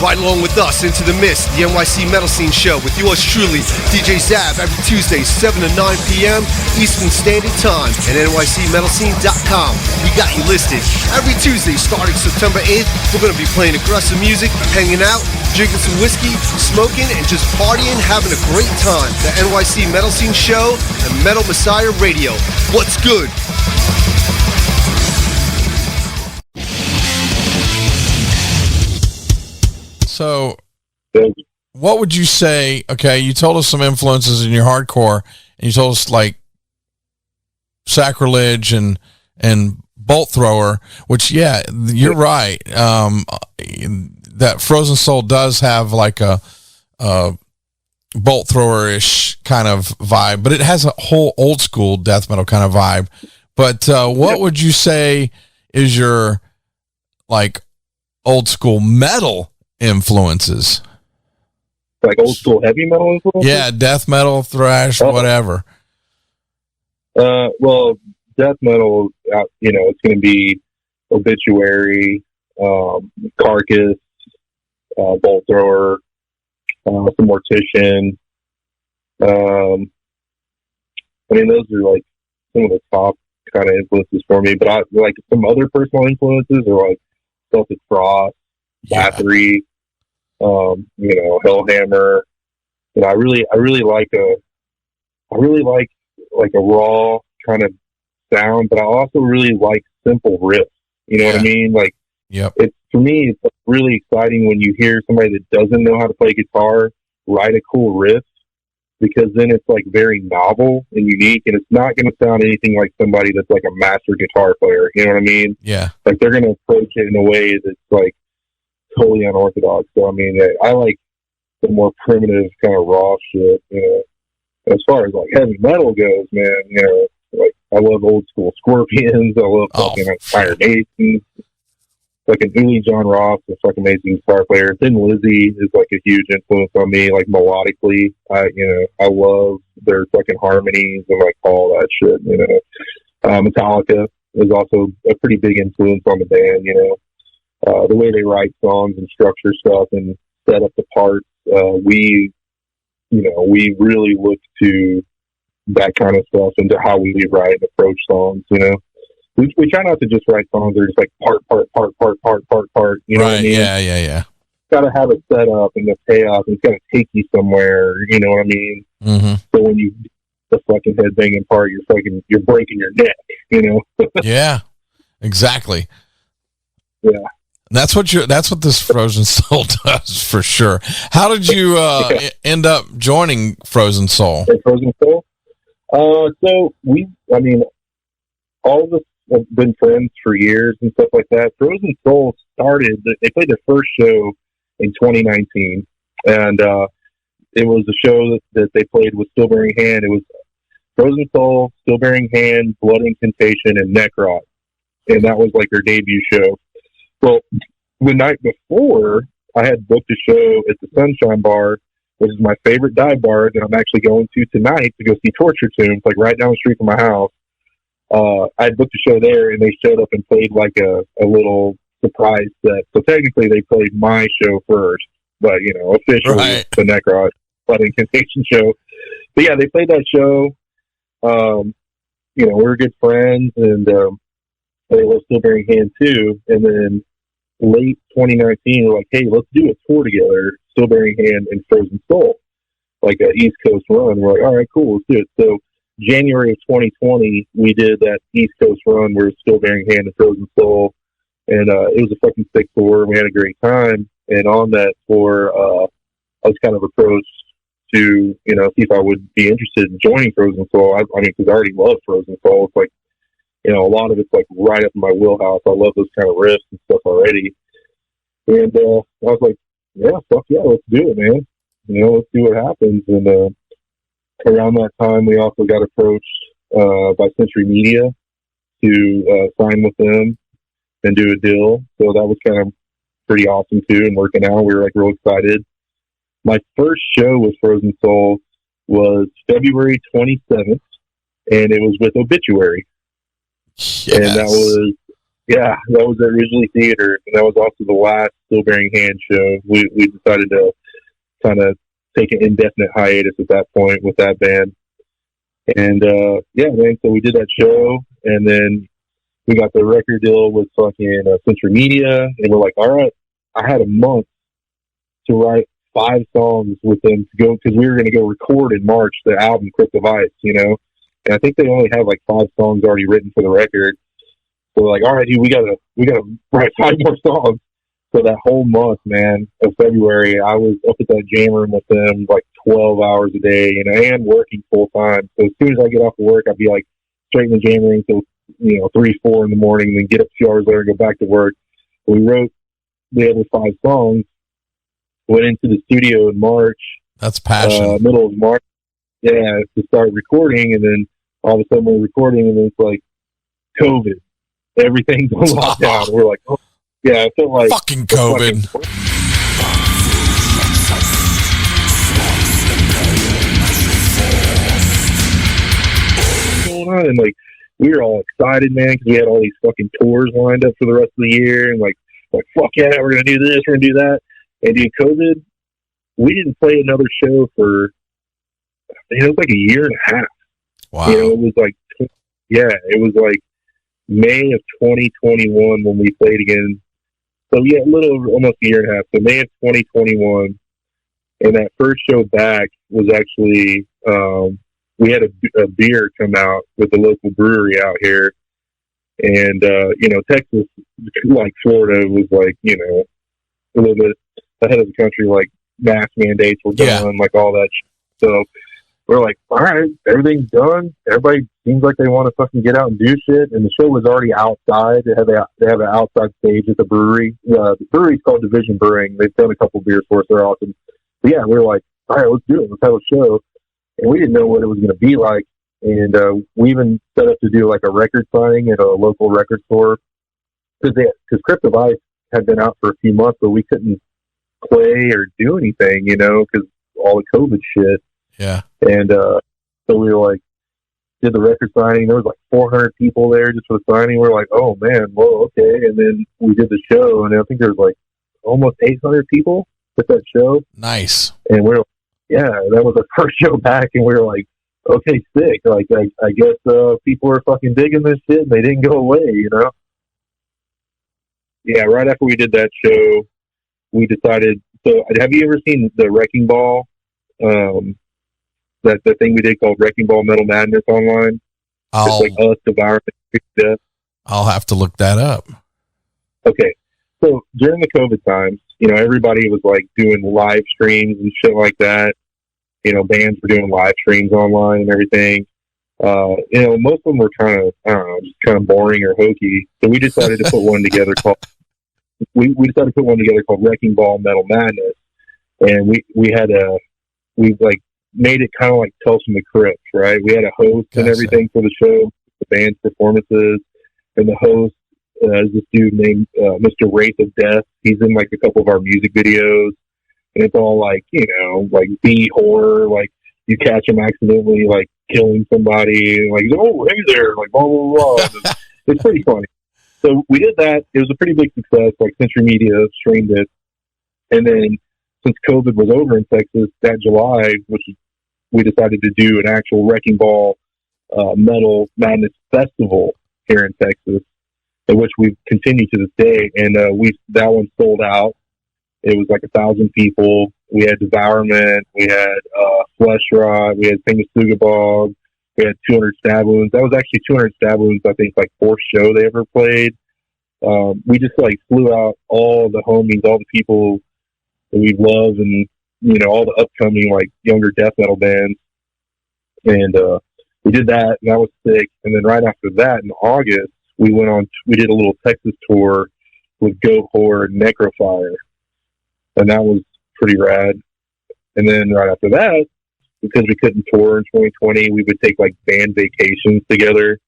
Ride along with us into the mist, the NYC Metal Scene Show with yours truly, DJ Zab, every Tuesday, 7 to 9 p.m. Eastern Standard Time at nycmetalscene.com. We got you listed. Every Tuesday, starting September 8th, we're going to be playing aggressive music, hanging out, drinking some whiskey, smoking, and just partying, having a great time. The NYC Metal Scene Show and Metal Messiah Radio. What's good? So, what would you say? Okay, you told us some influences in your hardcore, and you told us like Sacrilege and Bolt Thrower, which you're right. That Frozen Soul does have like a Bolt Thrower-ish kind of vibe, but it has a whole old school death metal kind of vibe. But what would you say is your like old school metal influences? Like old school heavy metal influences? Yeah, death metal, thrash, whatever. Well, death metal, it's going to be Obituary, Carcass, Bolt Thrower, some Mortician. Those are like some of the top kind of influences for me. But I like some other personal influences are like Celtic Frost, Bathory, Hellhammer. I really like a raw kind of sound, but I also really like simple riffs. You know what I mean? Like, it's for me, it's really exciting when you hear somebody that doesn't know how to play guitar write a cool riff, because then it's like very novel and unique, and it's not going to sound anything like somebody that's like a master guitar player. You know what I mean? Yeah. Like they're going to approach it in a way that's like totally unorthodox. So I mean, I like the more primitive kind of raw shit. As far as like heavy metal goes, man, like I love old school Scorpions. I love fucking Iron Maiden. Fucking Uli John Ross, a fucking amazing guitar player. Thin Lizzy is like a huge influence on me, like melodically. I love their fucking harmonies and like all that shit. Metallica is also a pretty big influence on the band. The way they write songs and structure stuff and set up the parts. We really look to that kind of stuff into how we write and approach songs. We try not to just write songs that are just like part. You know what I mean? Yeah. Got to have it set up and the payoff, and it's got to take you somewhere. You know what I mean? Mm-hmm. So when you the fucking headbanging part, you're breaking your neck. Yeah, exactly. Yeah. That's what this Frozen Soul does for sure. How did you end up joining Frozen Soul? Frozen Soul. All of us have been friends for years and stuff like that. Frozen Soul started. They played their first show in 2019, and it was a show that they played with Still Bearing Hand. It was Frozen Soul, Still Bearing Hand, Blood Incantation, and Necrot, and that was like their debut show. Well, the night before, I had booked a show at the Sunshine Bar, which is my favorite dive bar that I'm actually going to tonight to go see Torture Tombs, like right down the street from my house. I had booked a show there, and they showed up and played like a little surprise set. So technically, they played my show first, but officially the Necrot Blood Incantation show. But yeah, they played that show. We were good friends, and they were Still Bearing Hand too. And then late 2019, we're like, hey, let's do a tour together, Still Bearing Hand and Frozen Soul, like an East Coast run. We're like, all right, cool, let's do it. So January of 2020, we did that East Coast run where Still Bearing Hand and Frozen Soul, and it was a fucking sick tour. We had a great time, and on that tour, I was kind of approached to, see if I would be interested in joining Frozen Soul. Because I already love Frozen Soul. It's like, a lot of it's like right up in my wheelhouse. I love those kind of riffs and stuff already. And I was like, yeah, fuck yeah, let's do it, man. Let's see what happens. And around that time, we also got approached by Century Media to sign with them and do a deal. So that was kind of pretty awesome too, and working out. We were like real excited. My first show with Frozen Soul was February 27th, and it was with Obituary. Yes. And that was, Yeah, that was originally theater, and that was also the last Still Bearing Hand show. We decided to kind of take an indefinite hiatus at that point with that band. And, yeah, man, so we did that show, and then we got the record deal with fucking Century Media, and we're like, all right, I had a month to write 5 songs with them to go, because we were going to go record in March the album Crypt of Ice, you know? And I think they only have like 5 songs already written for the record. So we're like, all right, dude, we gotta write 5 more songs. So that whole month, man, of February, I was up at that jam room with them like 12 hours a day, you know, and working full time. So as soon as I get off of work, I'd be like straight in the jam room till, 3, 4 in the morning, and then get up a few hours later and go back to work. We wrote the other 5 songs, went into the studio in March. That's passion. Middle of March. Yeah, to start recording, and then all of a sudden we're recording, and then it's like COVID. Everything's on lockdown. We're like, oh, yeah, I feel like fucking COVID. Going on, and like we were all excited, man, because we had all these fucking tours lined up for the rest of the year, and like fuck yeah, we're gonna do this, we're gonna do that. And dude, COVID, we didn't play another show for it was like a year and a half. Wow. It was like, it was like May of 2021 when we played again. So yeah, a little over almost a year and a half. So May of 2021, and that first show back was actually we had a beer come out with the local brewery out here, and Texas, like Florida, was like a little bit ahead of the country. Like mask mandates were done, like all that. So we're like, all right, everything's done. Everybody seems like they want to fucking get out and do shit. And the show was already outside. They have an outside stage at the brewery. The brewery's called Division Brewing. They've done a couple beers for us. They're awesome. But yeah, we were like, all right, let's do it. Let's have a show. And we didn't know what it was going to be like. And we even set up to do like a record signing at a local record store. Because Crypt of Ice had been out for a few months, but we couldn't play or do anything, because all the COVID shit. Yeah. And so we were like, did the record signing. There was like 400 people there just for the signing. We were like, oh man, well, okay. And then we did the show, and I think there was like almost 800 people at that show. Nice. And we were like, yeah, that was our first show back, and we were like, okay, sick. Like, I guess people are fucking digging this shit, and they didn't go away, Yeah, right after we did that show, we decided. So, have you ever seen the Wrecking Ball? That the thing we did called Wrecking Ball Metal Madness online. It's like us devouring death. I'll have to look that up. Okay, so during the COVID times, everybody was like doing live streams and shit like that. Bands were doing live streams online and everything. Most of them were kind of, I don't know, just kind of boring or hokey. So we decided to put one together called Wrecking Ball Metal Madness, and we made it kind of like Tales from the Crypt, right? We had a host and everything for the show, the band's performances, and the host is this dude named Mr. Wraith of Death. He's in like a couple of our music videos, and it's all like, like B horror, like you catch him accidentally like killing somebody, like, oh, hey there, like blah, blah, blah. It's pretty funny. So we did that. It was a pretty big success. Like Century Media streamed it. And then since COVID was over in Texas that July, we decided to do an actual Wrecking Ball Metal Madness Festival here in Texas, in which we've continued to this day. And that one sold out. It was like 1,000 people. We had Devourment. We had Flesh Rot. We had Singasuga, we had 200 Stab Wounds. That was actually 200 Stab Wounds, I think, like 4th show they ever played. We just like flew out all the homies, all the people that we love, and all the upcoming like younger death metal bands. And we did that, and that was sick. And then right after that, in August, we did a little Texas tour with Goat Horde and Necrofire, and that was pretty rad. And then right after that, because we couldn't tour in 2020, we would take like band vacations together,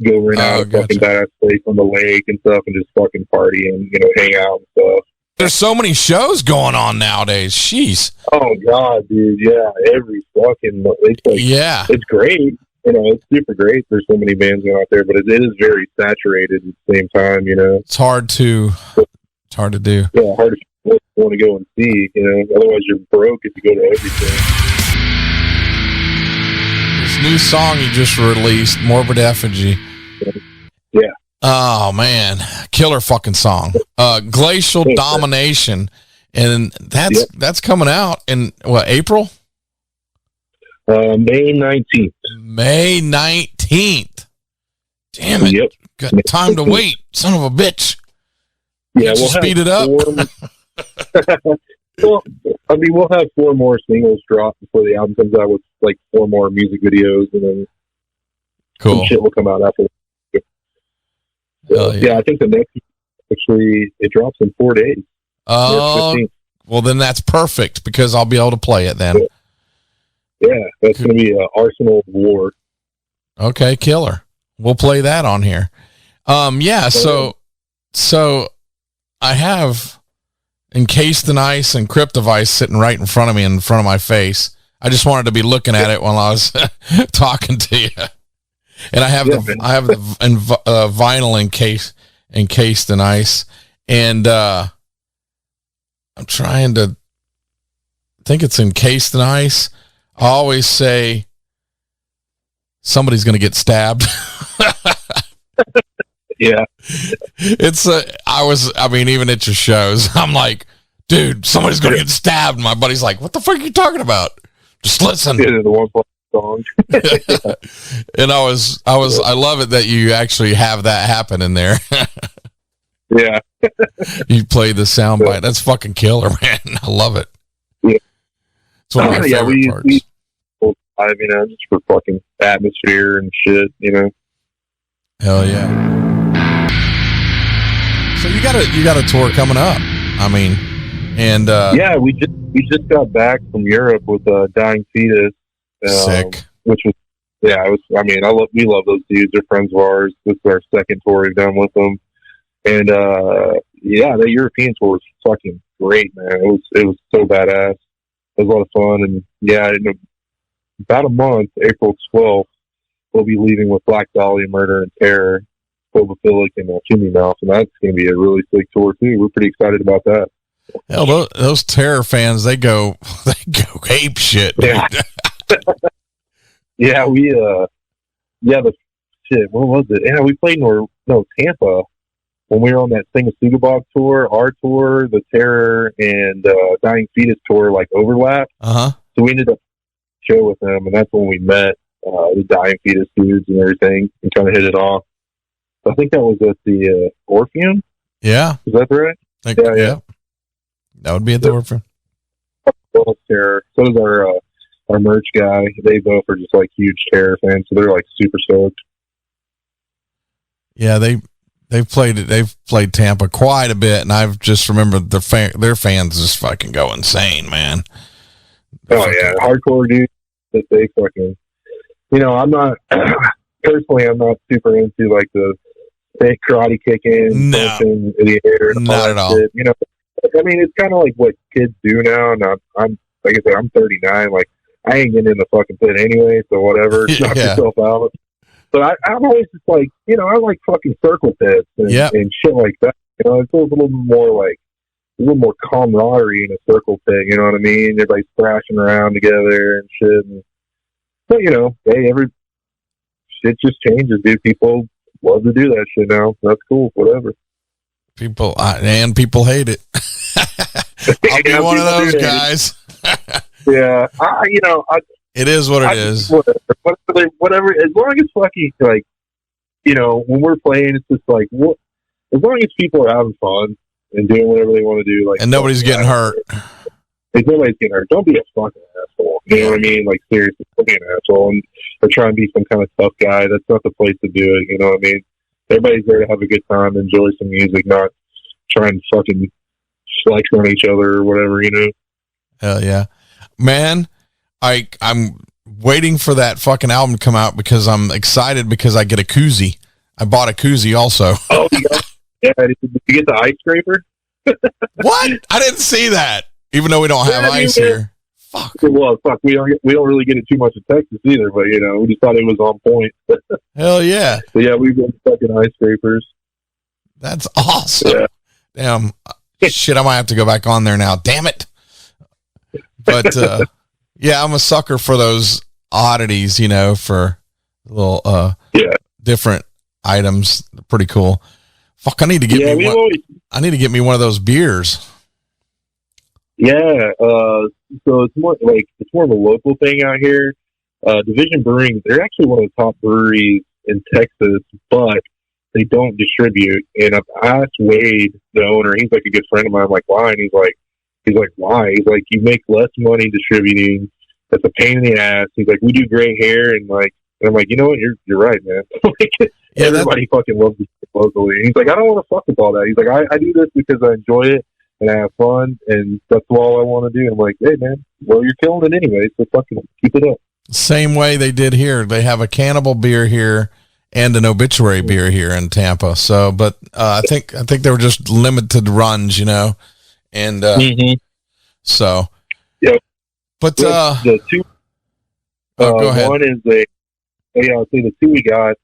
go rent out a fucking badass place on the lake and stuff, and just fucking party and hang out and stuff. There's so many shows going on nowadays. Jeez. Oh god, dude, yeah, every fucking it's like, yeah, it's great. you know, it's super great. There's so many bands going out there, but it is very saturated at the same time, you know. It's hard to do. Yeah, hard to want to go and see, you know. Otherwise, you're broke if you go to everything. This new song you just released, Morbid Effigy. Yeah. Oh, man. Killer fucking song. Glacial Domination. And that's coming out in, what, April? May 19th. May 19th. Damn it. Yep. Got time to wait, son of a bitch. Yeah, we'll speed it up. Well, I mean, we'll have 4 more singles drop before the album comes out with like 4 more music videos, and then cool some shit will come out after. So, yeah, I think the next actually it drops in 4 days. Oh, well then that's perfect because I'll be able to play it then. Yeah, that's going to be Arsenal of War. Okay, killer. We'll play that on here. Yeah, so I have Encased in Ice and Cryptovice sitting right in front of me, in front of my face. I just wanted to be looking at it while I was talking to you. And I have the vinyl Encased in Ice, and I'm trying to think it's Encased in Ice. I always say somebody's going to get stabbed. Yeah. Even at your shows, I'm like, dude, somebody's going to get stabbed. And my buddy's like, what the fuck are you talking about? Just listen. Yeah, the one song. And I love it that you actually have that happen in there. Yeah. You play the soundbite. That's fucking killer, man. I love it. Yeah. It's one of my favorite parts. Just for fucking atmosphere and shit, you know. Hell yeah. So you got a tour coming up. I mean, and yeah, we just got back from Europe with Dying Fetus. Sick. Which was, yeah, it was. I mean, we love those dudes. They're friends of ours. This is our second tour we've done with them, and yeah, the European tour was fucking great, man. It was so badass. It was a lot of fun, and yeah, in about a month, April 12th, we'll be leaving with Black Dahlia, Murder and Terror, Phobophilic, and Chimney Mouth, and that's going to be a really sick tour too. We're pretty excited about that. Hell, those Terror fans, they go ape shit. Yeah. Yeah, the shit. What was it? Yeah, we played Tampa when we were on that Sing a Sugabog tour. Our tour, the Terror and Dying Fetus tour, like overlap. So we ended up show with them, and that's when we met the Dying Fetus dudes and everything, and kind of hit it off. So I think that was at the Orpheum. Yeah, is that right? Yeah. That would be at the Orpheum. Terror. So does our merch guy. They both are just like huge Terror fans, so they're like super stoked. Yeah, they've played Tampa quite a bit, and I've just remembered their fans just fucking go insane, man. Yeah, hardcore dudes that they fucking. You know, I'm not super into like the fake karate kicking, punching in the air, and not at all. Shit. You know, I mean, it's kind of like what kids do now, and I'm like I said, I'm 39. Like, I ain't getting in the fucking pit anyway, so whatever. Knock yourself out. But I'm always just like, you know, I like fucking circle pits and shit like that. You know, it feels a little more camaraderie in a circle pit. You know what I mean? Everybody's thrashing around together and shit. But you know, hey, every shit just changes, dude. People love to do that shit now. That's cool. Whatever. People hate it. I'll be one of those guys. Yeah, it is what it is. Whatever. As long as fucking like, you know, when we're playing, it's just like, as long as people are having fun and doing whatever they want to do, like, and nobody's getting hurt. If nobody's getting hurt, don't be a fucking asshole. You know what I mean? Like, seriously, don't be an asshole or try and be some kind of tough guy. That's not the place to do it. You know what I mean? Everybody's there to have a good time, enjoy some music, not try and fucking flex on each other or whatever. You know? Hell yeah, man! I'm waiting for that fucking album to come out because I'm excited because I get a koozie. I bought a koozie also. Oh yeah, did you get the ice scraper? What? I didn't see that. Even though we don't have ice here. Fuck. Well, fuck, we don't really get it too much in Texas either, but you know, we just thought it was on point. Hell yeah. So yeah, we've been fucking ice scrapers. That's awesome. Yeah. Damn. Shit, I might have to go back on there now. Damn it. But yeah, I'm a sucker for those oddities, you know, for little different items. Pretty cool. Fuck, I need to get I need to get me one of those beers. Yeah, so it's more of a local thing out here. Division Brewing, they're actually one of the top breweries in Texas, but they don't distribute. And I've asked Wade, the owner, he's like a good friend of mine. I'm like, why? And he's like, why? He's like, you make less money distributing. That's a pain in the ass. He's like, we do great hair, and I'm like, you know what? You're right, man. Everybody fucking loves it locally. And he's like, I don't want to fuck with all that. He's like, I do this because I enjoy it and I have fun, and that's all I want to do. I'm like, hey, man, well, you're killing it anyway, so fucking keep it up. Same way they did here. They have a Cannibal beer here and an Obituary beer here in Tampa. So, but I think they were just limited runs, you know, and so. Yep. But the two. go ahead. One is I'll say the two we got.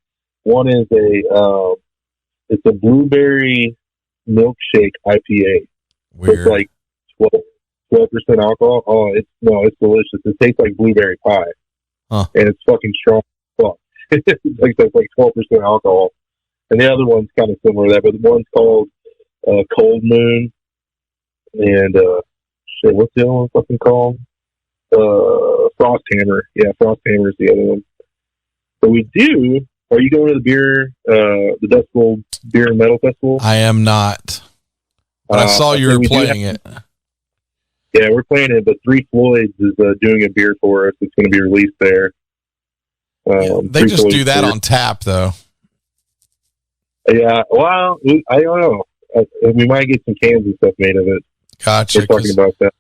One is it's a blueberry milkshake IPA. Weird. It's like 12% alcohol. Oh, it's delicious. It tastes like blueberry pie, and it's fucking strong. Fuck. It's like 12% alcohol, and the other one's kind of similar to that, but the one's called Cold Moon, and what's the other one fucking called? Frost Hammer. Yeah, Frost Hammer is the other one. So we do. Are you going to the Dust Bowl Beer and Metal Festival? I am not. But I saw you were playing it. Yeah, we're playing it, but Three Floyds is doing a beer for us. It's going to be released there. They just do that on tap, though. Yeah, well, I don't know. We might get some cans and stuff made of it. Gotcha. We're talking about that.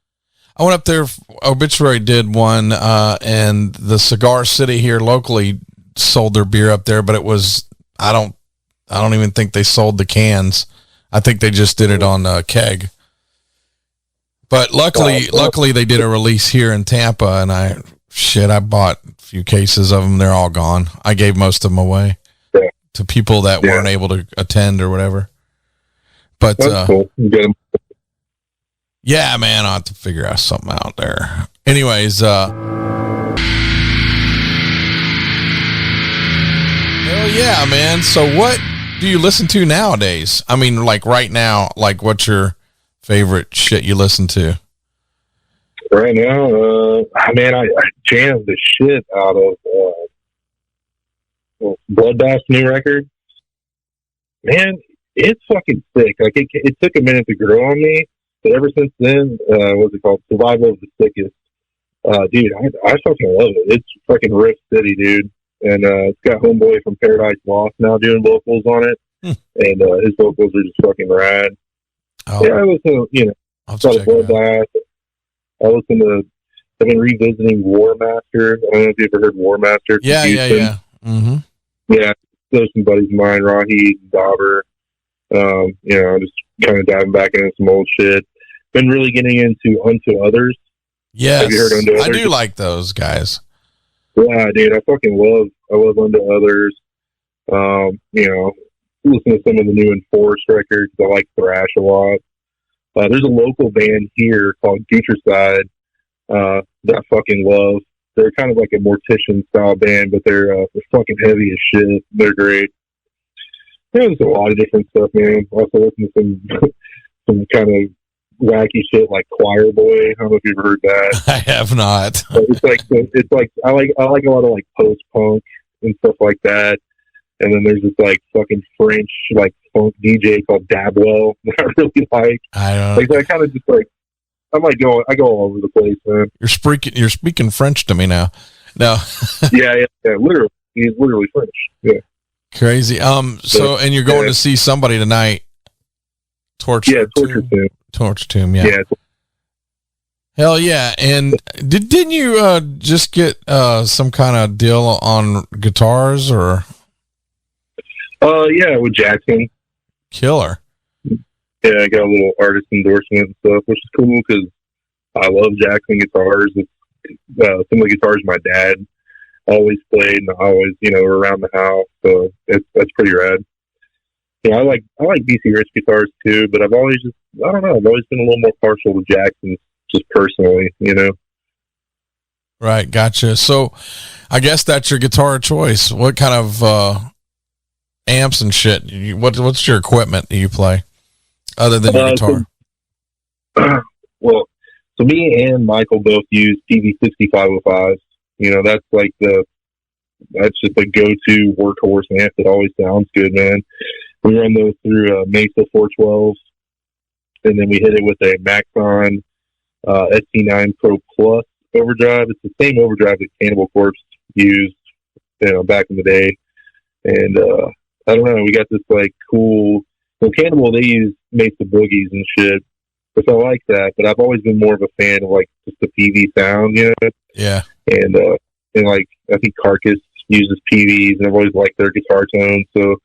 I went up there. Obituary did one, and the Cigar City here locally sold their beer up there, but it was I don't even think they sold the cans. I think they just did it on keg. But luckily they did a release here in Tampa, and I bought a few cases of them. They're all gone. I gave most of them away to people that weren't able to attend or whatever. But that's cool. You get them. Yeah, man, I'll have to figure out something out there. Anyways, hell yeah, man. So what do you listen to nowadays? I mean, like right now, like what's your favorite shit you listen to? Right now, I jammed the shit out of Bloodbath's new record. Man, it's fucking sick. Like it took a minute to grow on me, but ever since then, what's it called? Survival of the Sickest. Dude, I fucking love it. It's fucking Riff City, dude. And it's got Homeboy from Paradise Lost now doing vocals on it. And his vocals are just fucking rad. Oh. Yeah, I listen to, Bloodbath. I've been revisiting War Master. I don't know if you've ever heard War Master. Yeah. Mm-hmm. Yeah, those some buddies of mine, Rahi, Dauber. Just kind of diving back into some old shit. Been really getting into Unto Others. Yes, have you heard Unto Others? I do like those guys. Yeah, dude, I love Unto Others. Listen to some of the new Enforced records. I like thrash a lot. There's a local band here called Futureside that I fucking love. They're kind of like a Mortician style band, but they're fucking heavy as shit. They're great. There's a lot of different stuff, man. Also listen to some kind of wacky shit like Choir Boy. I don't know if you've heard that. I have not. It's like I like a lot of like post punk and stuff like that. And then there's this like fucking French like funk DJ called Dabwell that I really like. I don't know. I kind of just like I go all over the place, man. You're speaking French to me now. No. yeah. Literally, he's literally French. Yeah. Crazy. So and you're going to see somebody tonight. Torture Tomb. Yeah. Hell yeah. And didn't you just get some kind of deal on guitars or? Yeah, with Jackson. Killer. Yeah, I got a little artist endorsement and stuff, which is cool because I love Jackson guitars. It's some of the guitars my dad always played and always, were around the house. So that's pretty rad. Yeah, I like DC Rich guitars too, but I've always been a little more partial to Jackson's just personally, Right, gotcha. So I guess that's your guitar of choice. What kind of amps and shit? What's your equipment that you play other than your guitar? Well, so me and Michael both use TV6505s. That's just a go-to workhorse amp that always sounds good, man. We run those through Mesa 412s, and then we hit it with a Maxon ST9 Pro Plus overdrive. It's the same overdrive that Cannibal Corpse used, back in the day. And I don't know, we got this cool. Well, Cannibal, they use Mesa Boogies and shit, which I like that. But I've always been more of a fan of just the PV sound, Yeah. And I think Carcass uses PVs, and I've always liked their guitar tone. So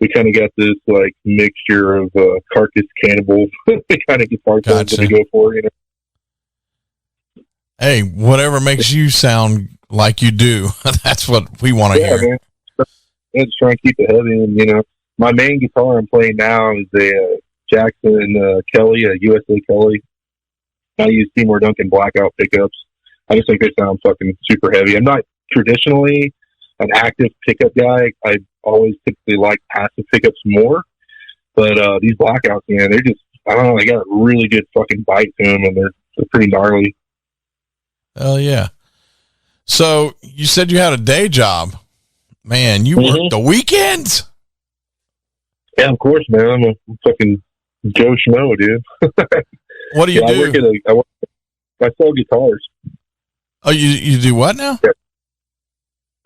we kind of got this mixture of Carcass, Cannibal kind of guitar tones that we go for, Hey, whatever makes you sound like you do, that's what we want to hear. Man. I'm just trying to keep it heavy, and my main guitar I'm playing now is a Jackson Kelly, a USA Kelly. I use Seymour Duncan Blackout pickups. I just think they sound fucking super heavy. I'm not traditionally an active pickup guy. I always typically like passive pickups more, but these Blackouts, man, they're just, I don't know, they got a really good fucking bite to them, and they're pretty gnarly. Hell yeah. So you said you had a day job. Man, you work the weekends? Yeah, of course, man. I'm a fucking Joe Schmo, dude. What do you do? I sell guitars. Oh, you do what now? Yeah.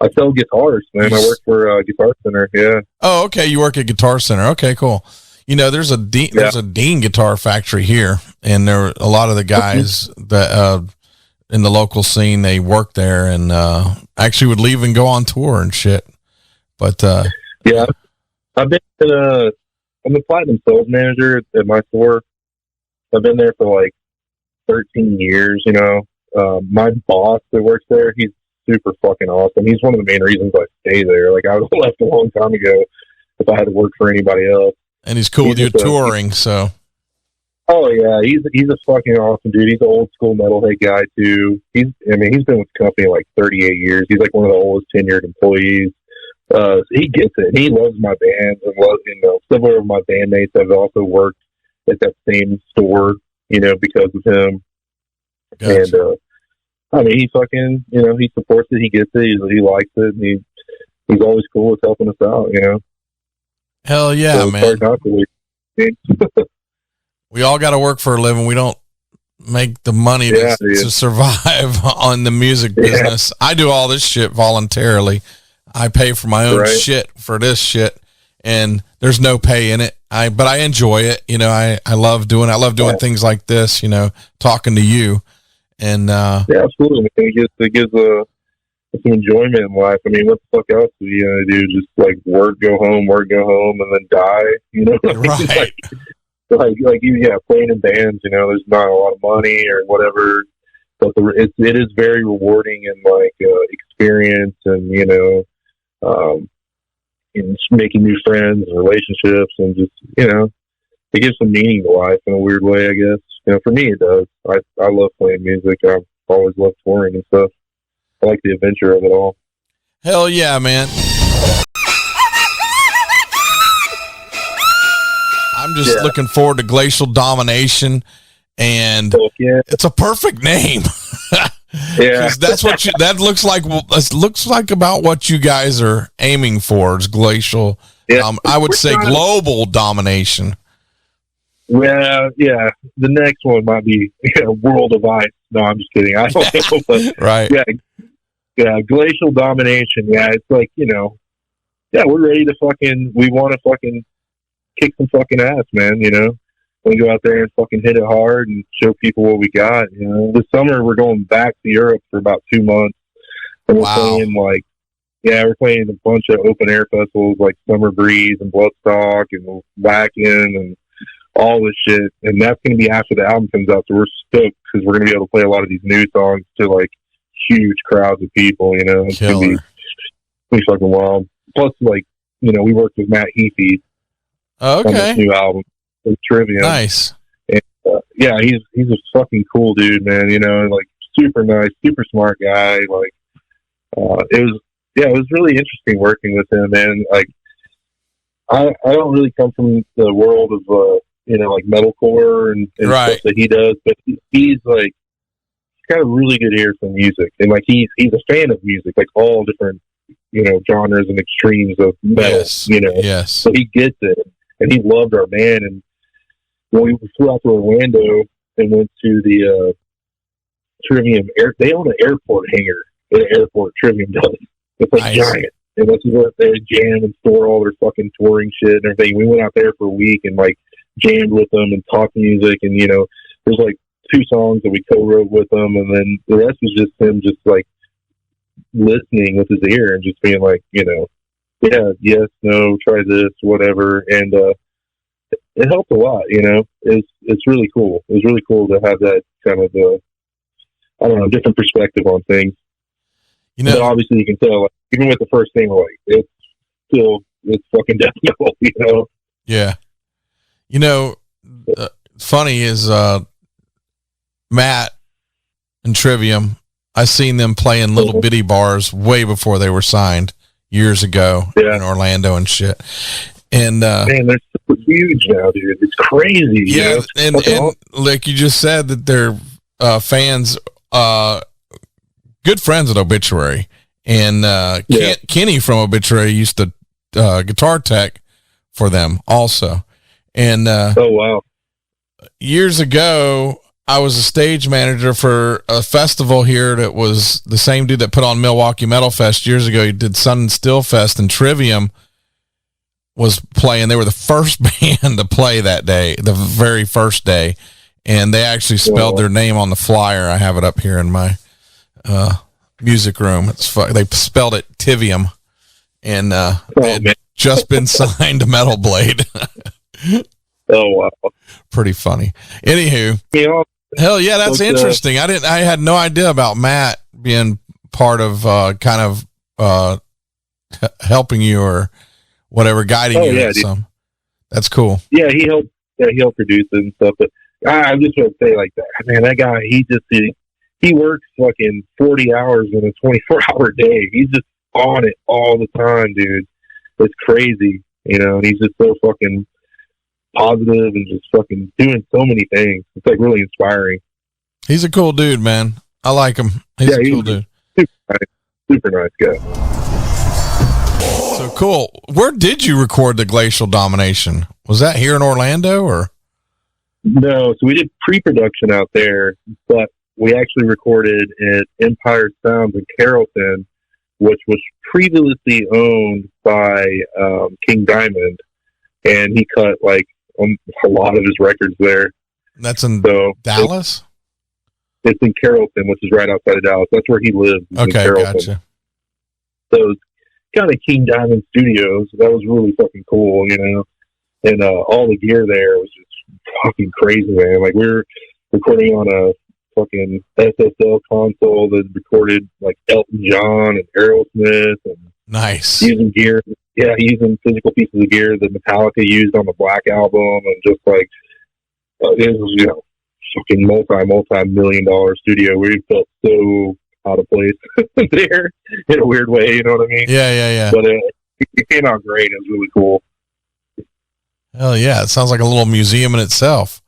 I sell guitars, man. I work for Guitar Center. Yeah. Oh, okay. You work at Guitar Center. Okay, cool. There's a Dean guitar factory here, and there are a lot of the guys that in the local scene, they work there, and actually would leave and go on tour and shit. But yeah, I'm the platinum sales manager at my store. I've been there for 13 years. My boss that works there, he's super fucking awesome. He's one of the main reasons I stay there. I would have left a long time ago if I had to work for anybody else. And he's cool with you touring, so. Oh yeah, he's a fucking awesome dude. He's an old school metalhead guy too. He's been with the company 38 years. He's one of the oldest tenured employees. So he gets it. He loves my bands and loves, several of my bandmates have also worked at that same store, because of him. Gotcha. And he fucking, he supports it. He gets it. He likes it. And he's always cool with helping us out. Hell yeah, so man. We all got to work for a living. We don't make the money to survive on the music business. I do all this shit voluntarily. I pay for my own shit for this shit, and there's no pay in it. But I enjoy it. I love doing things like this, talking to you. And yeah, absolutely. It gives some enjoyment in life. I mean, what the fuck else do you do? Just work, go home, and then die. Right. Playing in bands, there's not a lot of money or whatever, but it is very rewarding and experience and and making new friends and relationships and just it gives some meaning to life in a weird way, I guess. For me it does. I love playing music. I've always loved touring and stuff. I like the adventure of it all. Hell yeah, man. I'm just looking forward to Glacial Domination, and it's a perfect name. Yeah, that's what that looks like about what you guys are aiming for is glacial. Yeah. I would say global domination. Well, yeah, the next one might be World of Ice. No, I'm just kidding. I don't know, but right? Yeah, glacial domination. Yeah, it's we're ready to we want to fucking kick some fucking ass, man. We go out there and fucking hit it hard and show people what we got. This summer we're going back to Europe for about 2 months, and we're playing we're playing a bunch of open air festivals like Summer Breeze and Bloodstock and Wacken and all this shit. And that's going to be after the album comes out, so we're stoked because we're going to be able to play a lot of these new songs to huge crowds of people. You know, it's gonna be fucking wild. Plus, like, you know, we worked with Matt Heafy on this new album with Trivium. Nice. And, yeah, he's a fucking cool dude, man. You know, like super nice, super smart guy. Like, it was really interesting working with him, man. Like, I don't really come from the world of you know, like metalcore and right. stuff that he does, but he's like, he's got a really good ear for music, and like he's a fan of music, like all different, you know, genres and extremes of metal. Yes. You know, yes. So he gets it, and he loved our band. And when we flew out to Orlando and went to the Trivium they own an airport hangar at the airport. Trivium does. It's like giant. And this is where they jam and store all their fucking touring shit and everything. We went out there for a week and like jammed with them and talked music. And, you know, there's like 2 songs that we co-wrote with them. And then the rest was just him just like listening with his ear and just being like, you know, yeah, yes, no, try this, whatever. And it helped a lot, you know. It's really cool. It was really cool to have that kind of, I don't know, different perspective on things. You know, but obviously you can tell, like, even with the first thing, like, it's fucking death metal, you know? Yeah. You know, funny is, Matt and Trivium, I seen them play in little bitty bars way before they were signed years ago in Orlando and shit. And, man, they're so huge now, dude. It's crazy. Yeah. You know? And like you just said that they're, fans, good friends at Obituary, and Kenny from Obituary used to guitar tech for them also. And oh wow, years ago I was a stage manager for a festival here that was the same dude that put on Milwaukee Metal Fest years ago. He did Sun and Steel Fest, and Trivium was playing. They were the first band to play that day, the very first day, and they actually spelled their name on the flyer. I have it up here in my music room. They spelled it Tivium, and it had just been signed to Metal Blade. Oh wow, pretty funny. Anywho, hell yeah, that's interesting. I had no idea about Matt being part of kind of helping you or whatever, guiding you. Yeah, some. That's cool. Yeah, he helped. Yeah, he helped produce it and stuff. But I just want to say, like, that man, that guy, he works fucking 40 hours in a 24-hour day. He's just on it all the time, dude. It's crazy, you know. And he's just so fucking positive and just fucking doing so many things. It's like really inspiring. He's a cool dude, man. I like him. He's a cool dude. Super nice guy. So cool. Where did you record the Glacial Domination? Was that here in Orlando or? No, so we did pre-production out there, but we actually recorded at Empire Sounds in Carrollton, which was previously owned by King Diamond, and he cut like a lot of his records there. That's in Dallas? It's in Carrollton, which is right outside of Dallas. That's where he lives. Okay, gotcha. So it was kind of King Diamond Studios. That was really fucking cool, you know. And all the gear there was just fucking crazy, man. Like, we were recording on a fucking SSL console that recorded like Elton John and Aerosmith, and nice using gear. Yeah, using physical pieces of gear that Metallica used on the Black album, and just like it was, you know, fucking multi-million-dollar studio. We felt so out of place there in a weird way, you know what I mean? Yeah. But it came out great. It was really cool. Hell yeah, it sounds like a little museum in itself.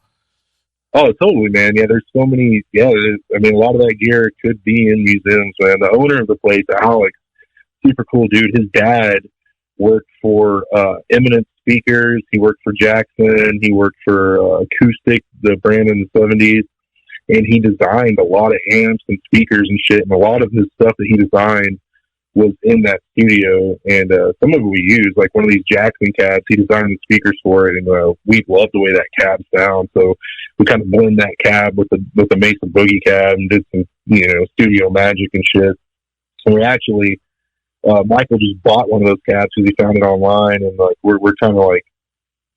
Oh, totally, man. Yeah, there's so many. Yeah, I mean, a lot of that gear could be in museums, man. The owner of the place, Alex, super cool dude. His dad worked for Eminent Speakers. He worked for Jackson. He worked for Acoustic, the brand in the 70s. And he designed a lot of amps and speakers and shit. And a lot of his stuff that he designed was in that studio. And some of it we used, like one of these Jackson cabs. He designed the speakers for it. And we loved the way that cab sounds. So we kind of blend that cab with the Mason Boogie cab and did some, you know, studio magic and shit. And we actually, Michael just bought one of those cabs because he found it online. And like, we're kind of like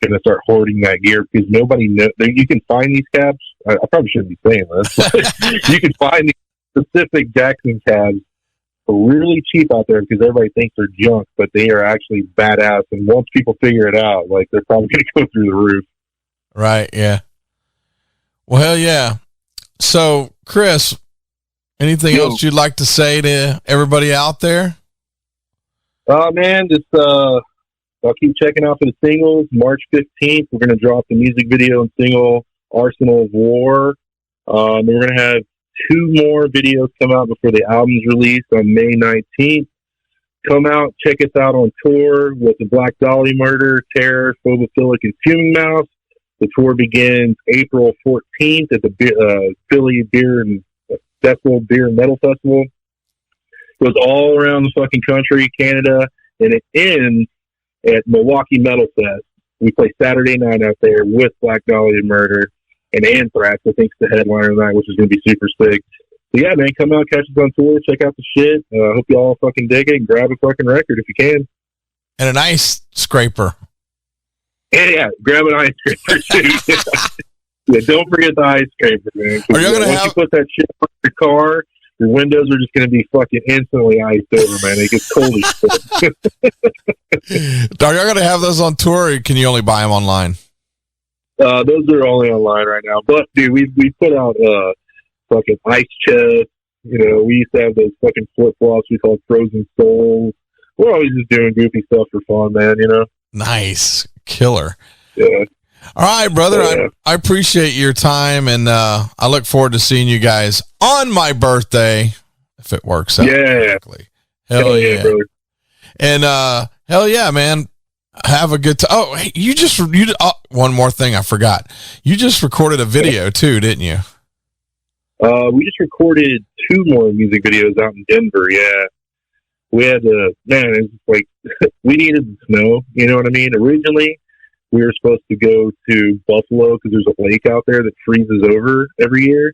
going to start hoarding that gear because nobody knows. You can find these cabs. I probably shouldn't be saying this, but you can find specific Jackson cabs are really cheap out there because everybody thinks they're junk, but they are actually badass. And once people figure it out, like, they're probably going to go through the roof. Right. Yeah. Well, hell yeah. So, Chris, anything else you'd like to say to everybody out there? Man, just I'll keep checking out for the singles. March 15th, we're going to drop the music video and single Arsenal of War. And we're going to have 2 more videos come out before the album's released on May 19th. Come out, check us out on tour with the Black Dahlia Murder, Terror, Phobophilic, and Fuming Mouse. The tour begins April 14th at the Philly Beer and Metal Festival. Goes all around the fucking country, Canada, and it ends at Milwaukee Metal Fest. We play Saturday night out there with Black Dahlia Murder and Anthrax. I think it's the headliner night, which is going to be super sick. So yeah, man, come out, catch us on tour, check out the shit. Hope you all fucking dig it and grab a fucking record if you can. And an ice scraper. Yeah, grab an ice scraper too. Yeah, don't forget the ice scraper, man. Are you gonna once you put that shit on your car, your windows are just going to be fucking instantly iced over, man. It gets cold as shit. Are you going to have those on tour, or can you only buy them online? Those are only online right now. But dude, we put out fucking ice chests. You know, we used to have those fucking flip flops we call Frozen Souls. We're always just doing goofy stuff for fun, man. You know. Nice, killer. Yeah. All right, brother. Yeah. I appreciate your time, and I look forward to seeing you guys on my birthday if it works out. Yeah. Correctly. Hell yeah, brother. And hell yeah, man. Have a good time. Oh, hey, one more thing I forgot. You just recorded a video too, didn't you? We just recorded 2 more music videos out in Denver. Yeah. We had it's like we needed the snow. You know what I mean? Originally, we were supposed to go to Buffalo because there's a lake out there that freezes over every year.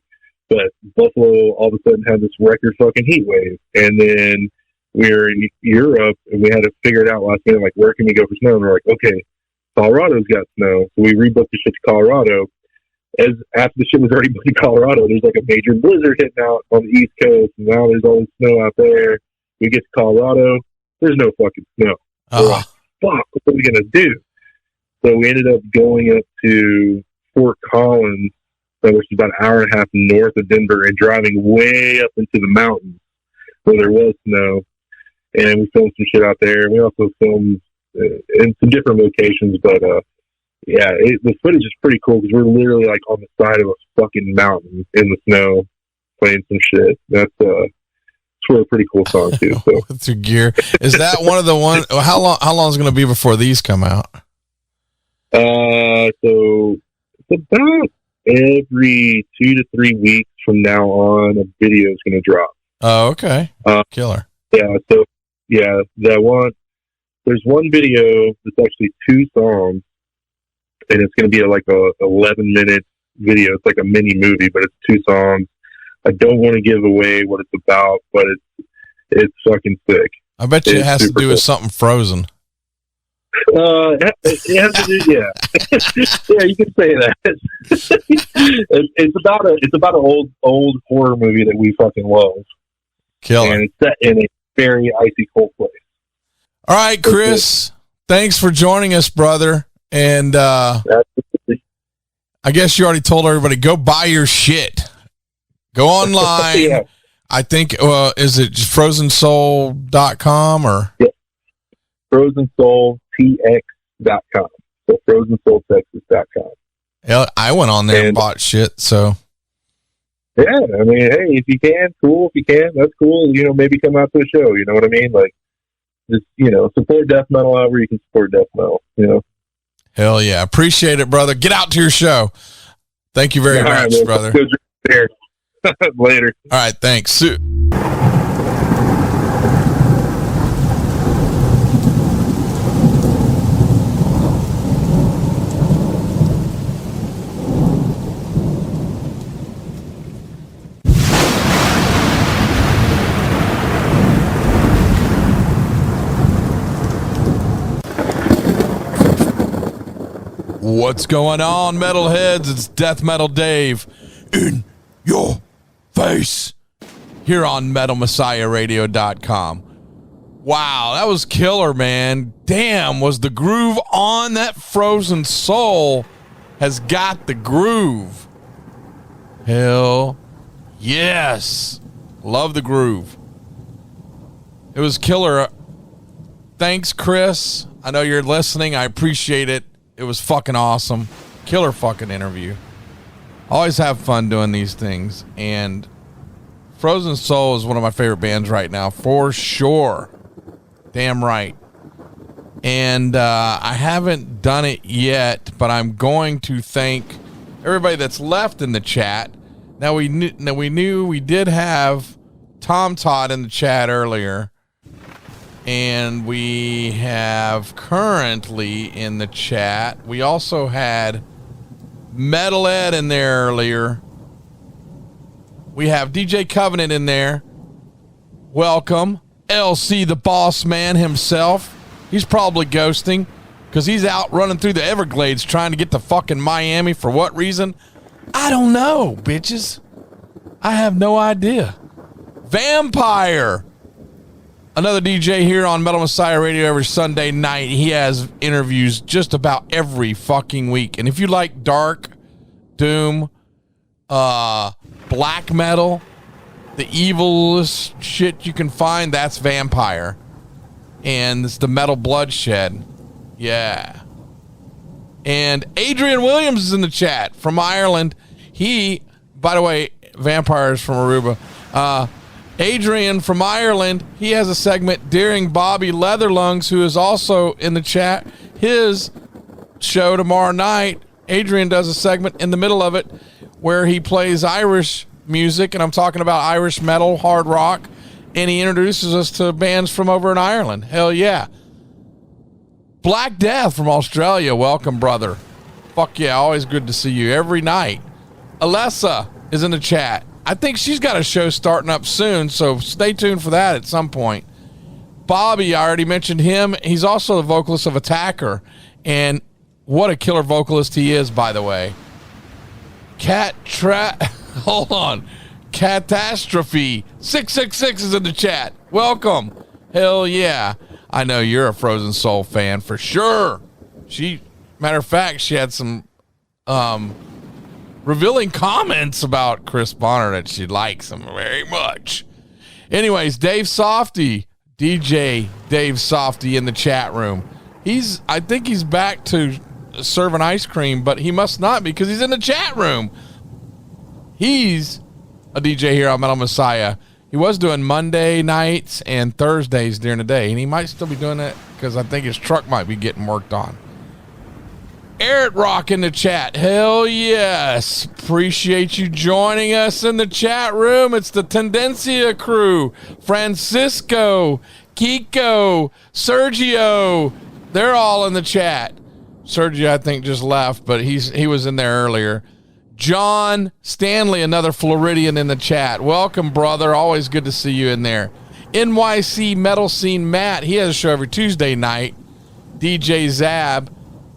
But Buffalo all of a sudden had this record fucking heat wave. And then we were in Europe and we had to figure it out last minute, like, where can we go for snow? And we're like, okay, Colorado's got snow. So we rebooked the shit to Colorado. After the shit was already booked in Colorado, there's like a major blizzard hitting out on the East Coast. And now there's all this snow out there. We get to Colorado, there's no fucking snow. We're like, fuck, what are we going to do? So we ended up going up to Fort Collins, which is about an hour and a half north of Denver, and driving way up into the mountains where there was snow. And we filmed some shit out there. We also filmed in some different locations, but the footage is pretty cool because we're literally like on the side of a fucking mountain in the snow playing some shit. That's a pretty cool song too. So. With your gear, is that one of the ones? How long is it going to be before these come out? So it's about every 2 to 3 weeks from now on, a video is going to drop. Oh, okay. Killer. Yeah. So yeah, there's one video that's actually 2 songs, and it's going to be like a 11-minute video. It's like a mini movie, but it's 2 songs. I don't want to give away what it's about, but it's fucking sick. I bet you it has to do with something frozen. It has to do, yeah. Yeah, you can say that. It's about an old horror movie that we fucking love. Killer. And it's set in a very icy cold place. All right, Chris. Thanks for joining us, brother. And I guess you already told everybody, go buy your shit. Go online. Yeah. I think, is it just frozensoul.com or? Yeah. FrozenSoulTX.com. So FrozenSoulTexas.com. Hell, I went on there and bought shit, so. Yeah, I mean, hey, if you can, cool. If you can, that's cool. You know, maybe come out to a show. You know what I mean? Like, just, you know, support death metal however you can support death metal, you know? Hell yeah. Appreciate it, brother. Get out to your show. Thank you very much, right, brother. Later. All right, thanks. What's going on, metalheads? It's Death Metal Dave in your face. here on MetalMessiahRadio.com. Wow, that was killer, man. Damn, was the groove on? That Frozen Soul has got the groove. Hell yes. Love the groove. It was killer. Thanks, Chris. I know you're listening. I appreciate it. It was fucking awesome. Killer fucking interview. Always have fun doing these things. And Frozen Soul is one of my favorite bands right now, for sure. Damn right. And I haven't done it yet, but I'm going to thank everybody that's left in the chat. Now we knew we did have Tom Todd in the chat earlier, and we have currently in the chat. We also had Metal Ed in there earlier. We have DJ Covenant in there. Welcome. LC, the boss man himself. He's probably ghosting because he's out running through the Everglades trying to get to fucking Miami. For what reason? I don't know, bitches. I have no idea. Vampire. Another DJ here on Metal Messiah Radio every Sunday night. He has interviews just about every fucking week. And if you like dark, doom, black metal, the evilest shit you can find, that's Vampire. And it's the Metal Bloodshed. Yeah. And Adrian Williams is in the chat from Ireland. He, by the way, Vampire is from Aruba. Adrian from Ireland, he has a segment during Bobby Leatherlungs, who is also in the chat. His show tomorrow night, Adrian does a segment in the middle of it where he plays Irish music, and I'm talking about Irish metal, hard rock, and he introduces us to bands from over in Ireland. Hell yeah. Black Death from Australia, welcome, brother. Fuck yeah, always good to see you every night. Alessa is in the chat. I think she's got a show starting up soon, so stay tuned for that at some point. Bobby, I already mentioned him. He's also the vocalist of Attacker, and what a killer vocalist he is, by the way. Hold on. Catastrophe 666 is in the chat. Welcome. Hell yeah. I know you're a Frozen Soul fan for sure. Matter of fact, she had some revealing comments about Chris Bonner that she likes him very much. Anyways, Dave Softy, DJ Dave Softy in the chat room. I think he's back to serving ice cream, but he must not because he's in the chat room. He's a DJ here on Metal Messiah. He was doing Monday nights and Thursdays during the day, and he might still be doing it because I think his truck might be getting worked on. Eric Rock in the chat. Hell yes. Appreciate you joining us in the chat room. It's the Tendencia crew. Francisco, Kiko, Sergio. They're all in the chat. Sergio, I think, just left, but he was in there earlier. John Stanley, another Floridian in the chat. Welcome, brother. Always good to see you in there. NYC Metal Scene Matt. He has a show every Tuesday night. DJ Zab.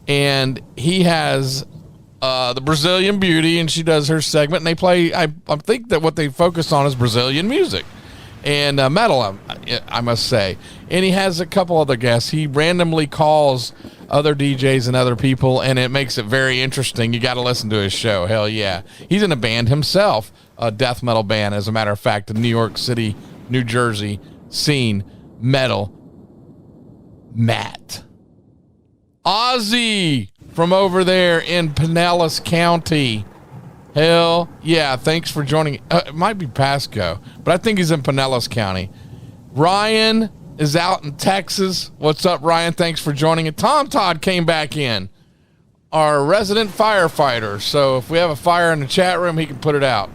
And he has the Brazilian Beauty, and she does her segment. And they play, I think that what they focus on is Brazilian music and metal, I must say. And he has a couple other guests. He randomly calls other DJs and other people, and it makes it very interesting. You got to listen to his show. Hell yeah. He's in a band himself, a death metal band, as a matter of fact, the New York City, New Jersey scene, metal. Matt. Ozzy from over there in Pinellas County. Hell yeah, thanks for joining. It might be Pasco, but I think he's in Pinellas County. Ryan is out in Texas. What's up, Ryan? Thanks for joining it. Tom Todd came back in, our resident firefighter. So if we have a fire in the chat room, he can put it out.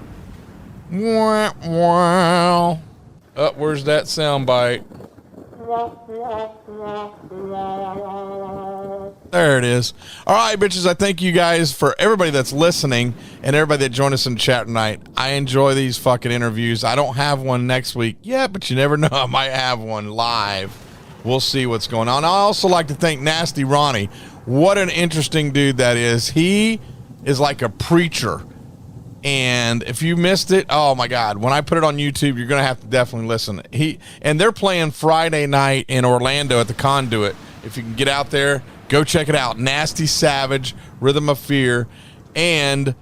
Wow. Oh, where's that sound bite? There it is. All right, bitches, I thank you guys for everybody that's listening and everybody that joined us in chat tonight. I enjoy these fucking interviews. I don't have one next week yet, but you never know. I might have one live. We'll see what's going on. I also like to thank Nasty Ronnie. What an interesting dude that is. He is like a preacher. And if you missed it, oh my God, when I put it on YouTube, you're going to have to definitely listen. And they're playing Friday night in Orlando at the Conduit. If you can get out there, go check it out. Nasty Savage, Rhythm of Fear, and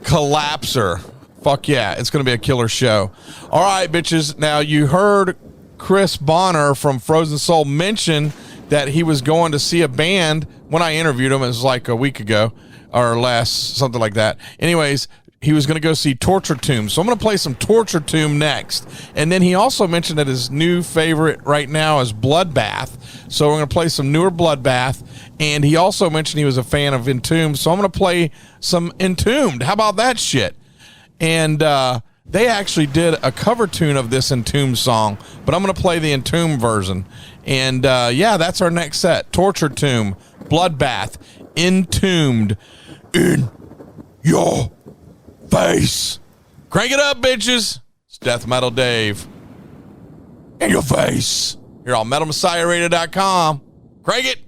Collapser. Fuck yeah, it's going to be a killer show. All right, bitches. Now, you heard Chris Bonner from Frozen Soul mention that he was going to see a band. When I interviewed him, it was like a week ago or less, something like that. Anyways, he was going to go see Torture Tomb. So I'm going to play some Torture Tomb next. And then he also mentioned that his new favorite right now is Bloodbath. So we're going to play some newer Bloodbath. And he also mentioned he was a fan of Entombed. So I'm going to play some Entombed. How about that shit? And they actually did a cover tune of this Entombed song, but I'm going to play the Entombed version. And yeah, that's our next set. Torture Tomb, Bloodbath, Entombed, in your face. Crank it up, bitches. It's Death Metal Dave. In your face. Here on MetalMessiahRadio.com. Crank it.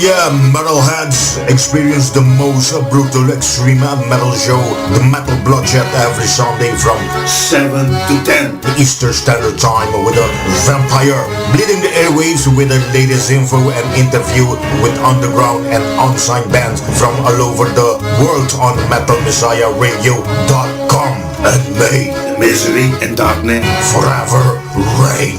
Yeah, metalheads experience the most brutal extreme metal show, the Metal Bloodshed, every Sunday from 7 to 10 Eastern Standard Time with a vampire bleeding the airwaves with the latest info and interview with underground and unsigned bands from all over the world on MetalMessiahRadio.com. And may the misery and darkness forever reign.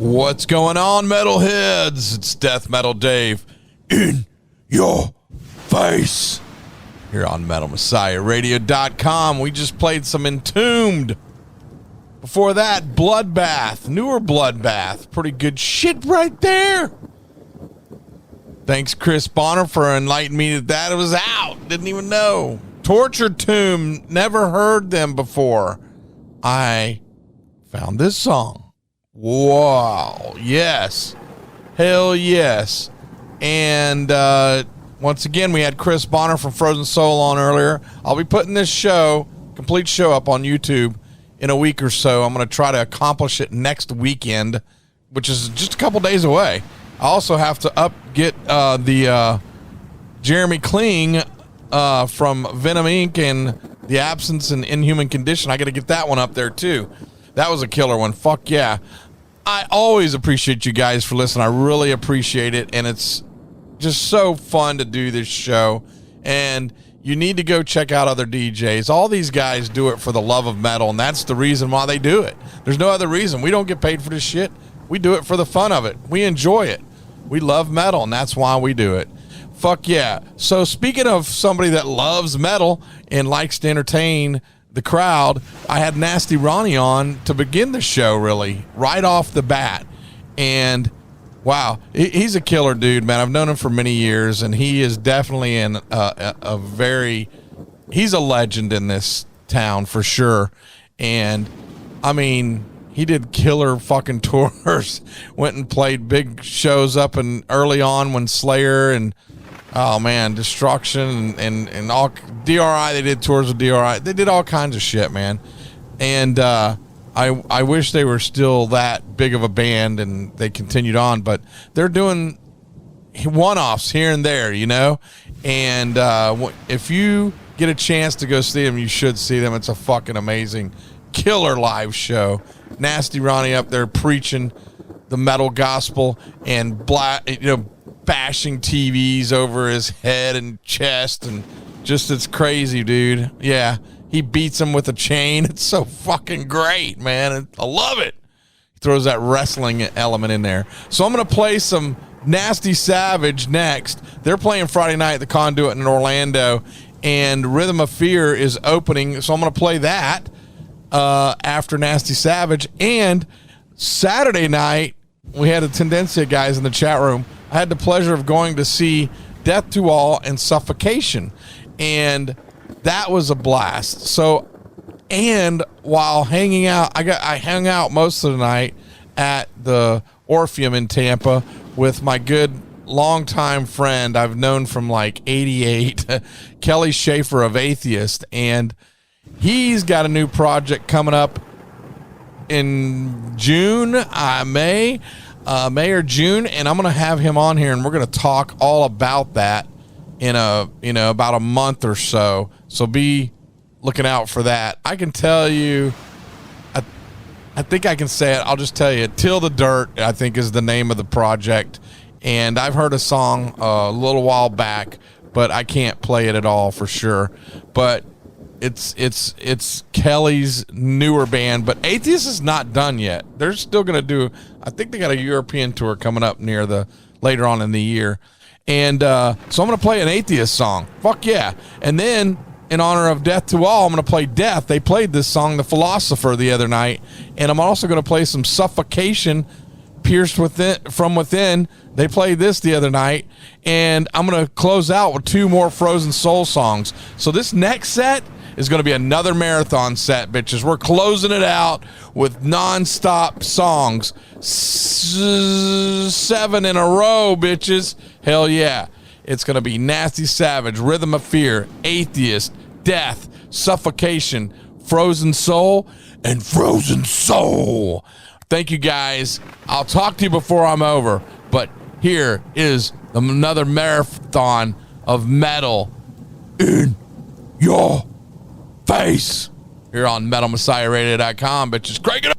What's going on, metalheads? It's Death Metal Dave in your face here on MetalMessiahRadio.com. We just played some Entombed. Before that, Bloodbath, newer Bloodbath. Pretty good shit right there. Thanks, Chris Bonner, for enlightening me that it was out. Didn't even know. Torture Tomb, never heard them before. I found this song. Wow. Yes. Hell yes. And once again, we had Chris Bonner from Frozen Soul on earlier. I'll be putting this show, complete show, up on YouTube in a week or so. I'm going to try to accomplish it next weekend, which is just a couple days away. I also have to get the Jeremy Kling from Venom Inc. and The Absence and Inhuman Condition. I got to get that one up there too. That was a killer one. Fuck yeah. I always appreciate you guys for listening. I really appreciate it, and it's just so fun to do this show. And you need to go check out other DJs. All these guys do it for the love of metal, and that's the reason why they do it. There's no other reason. We don't get paid for this shit. We do it for the fun of it. We enjoy it. We love metal, and that's why we do it. Fuck yeah. So speaking of somebody that loves metal and likes to entertain the crowd, I had Nasty Ronnie on to begin the show, really, right off the bat. And wow, he's a killer dude, man. I've known him for many years, and he is definitely he's a legend in this town for sure. And I mean, he did killer fucking tours, went and played big shows up and early on when Slayer and Destruction and all DRI, they did tours with DRI. They did all kinds of shit, man. And I wish they were still that big of a band and they continued on, but they're doing one-offs here and there, you know? And if you get a chance to go see them, you should see them. It's a fucking amazing killer live show. Nasty Ronnie up there preaching the metal gospel and bashing TVs over his head and chest, and just, it's crazy, dude. Yeah, he beats him with a chain. It's so fucking great, man. I love it. He throws that wrestling element in there. So I'm going to play some Nasty Savage next. They're playing Friday night at the Conduit in Orlando, and Rhythm of Fear is opening, so I'm going to play that after Nasty Savage. And Saturday night, we had a Tendencia guys in the chat room. I had the pleasure of going to see Death to All and Suffocation, and that was a blast. So, and while hanging out, I hung out most of the night at the Orpheum in Tampa with my good longtime friend I've known from like '88, Kelly Schaefer of Atheist, and he's got a new project coming up in June, May or June, and I'm going to have him on here, and we're going to talk all about that in about a month or so. So be looking out for that. I can tell you, I think I can say it. I'll just tell you, Till the Dirt, I think, is the name of the project, and I've heard a song a little while back, but I can't play it at all for sure. But it's Kelly's newer band, but Atheist is not done yet. They're still going to do, I think they got a European tour coming up later on in the year. And so I'm going to play an Atheist song. Fuck yeah. And then in honor of Death to All, I'm going to play Death. They played this song, The Philosopher, the other night. And I'm also going to play some Suffocation, Pierced from Within. They played this the other night. And I'm going to close out with 2 more Frozen Soul songs. So this next set is going to be another marathon set, bitches. We're closing it out with non-stop songs. 7 in a row, bitches. Hell yeah. It's going to be Nasty Savage, Rhythm of Fear, Atheist, Death, Suffocation, Frozen Soul, and Frozen Soul. Thank you, guys. I'll talk to you before I'm over, but here is another marathon of metal in your face here on MetalMessiahRadio.com, bitches. Crank it up.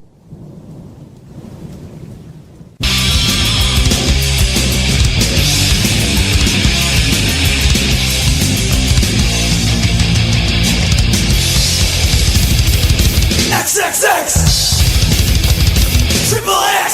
XXX Triple X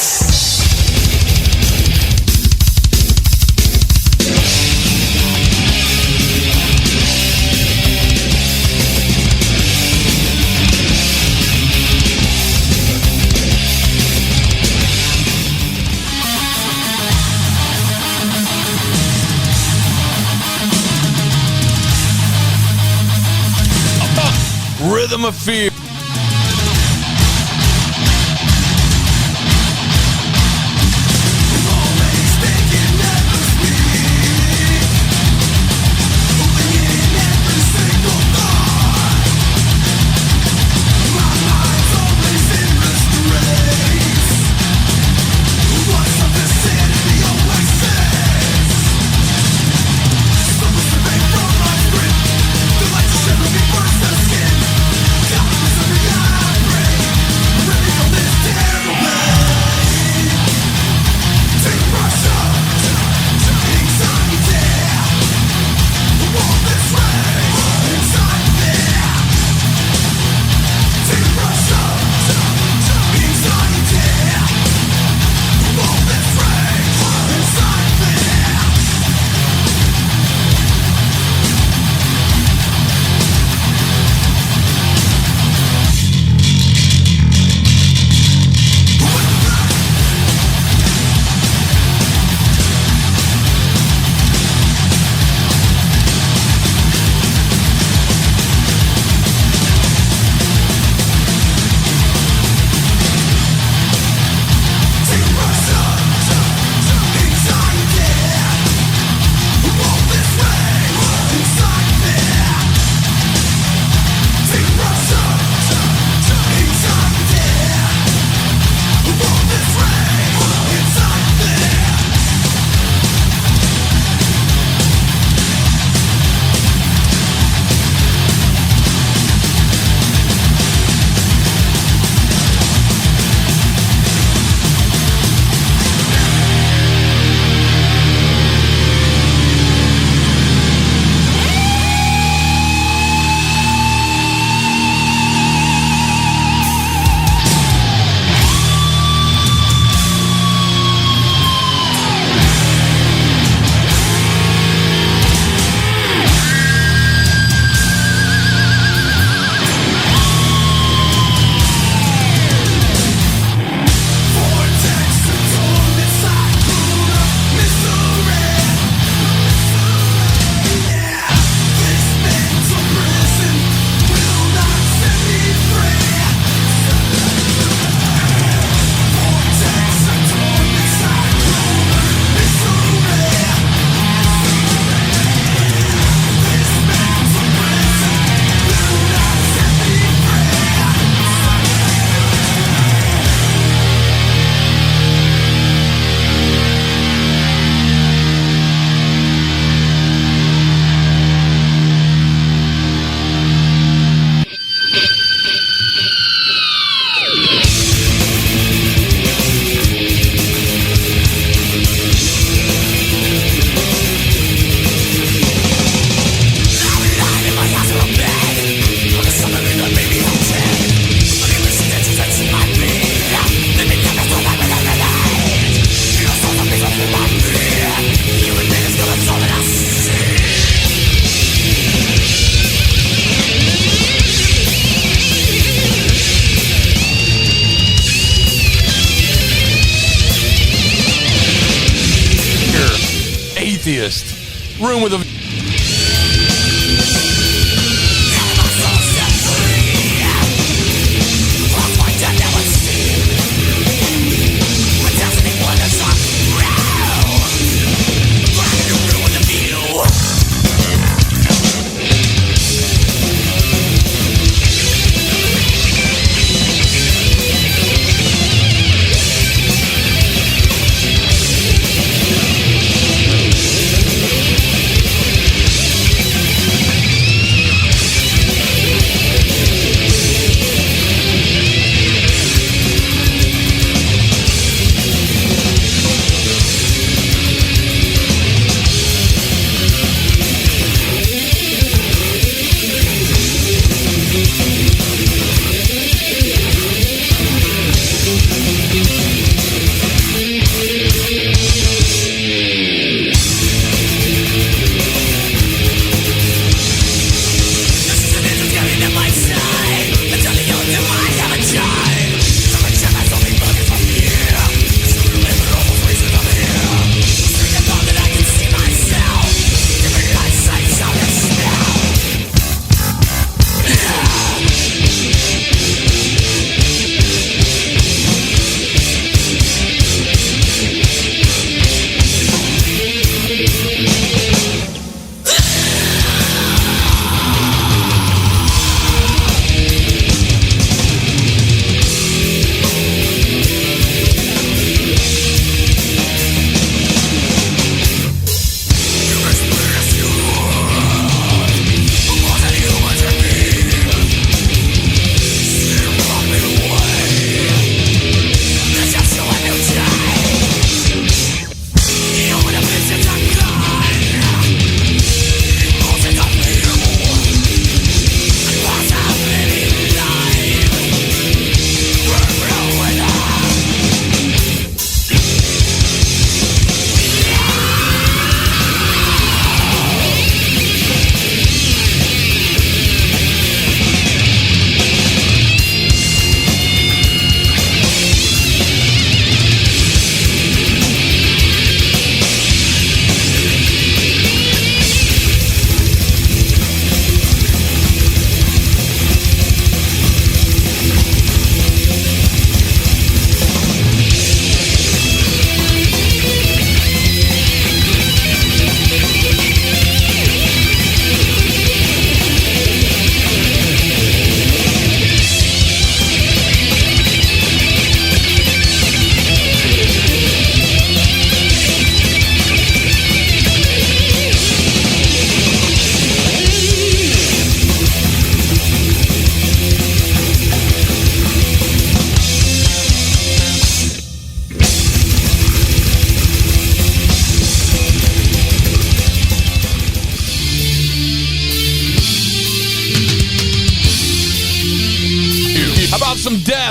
Rhythm of Fear. Atheist. Room with a...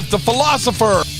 the philosopher.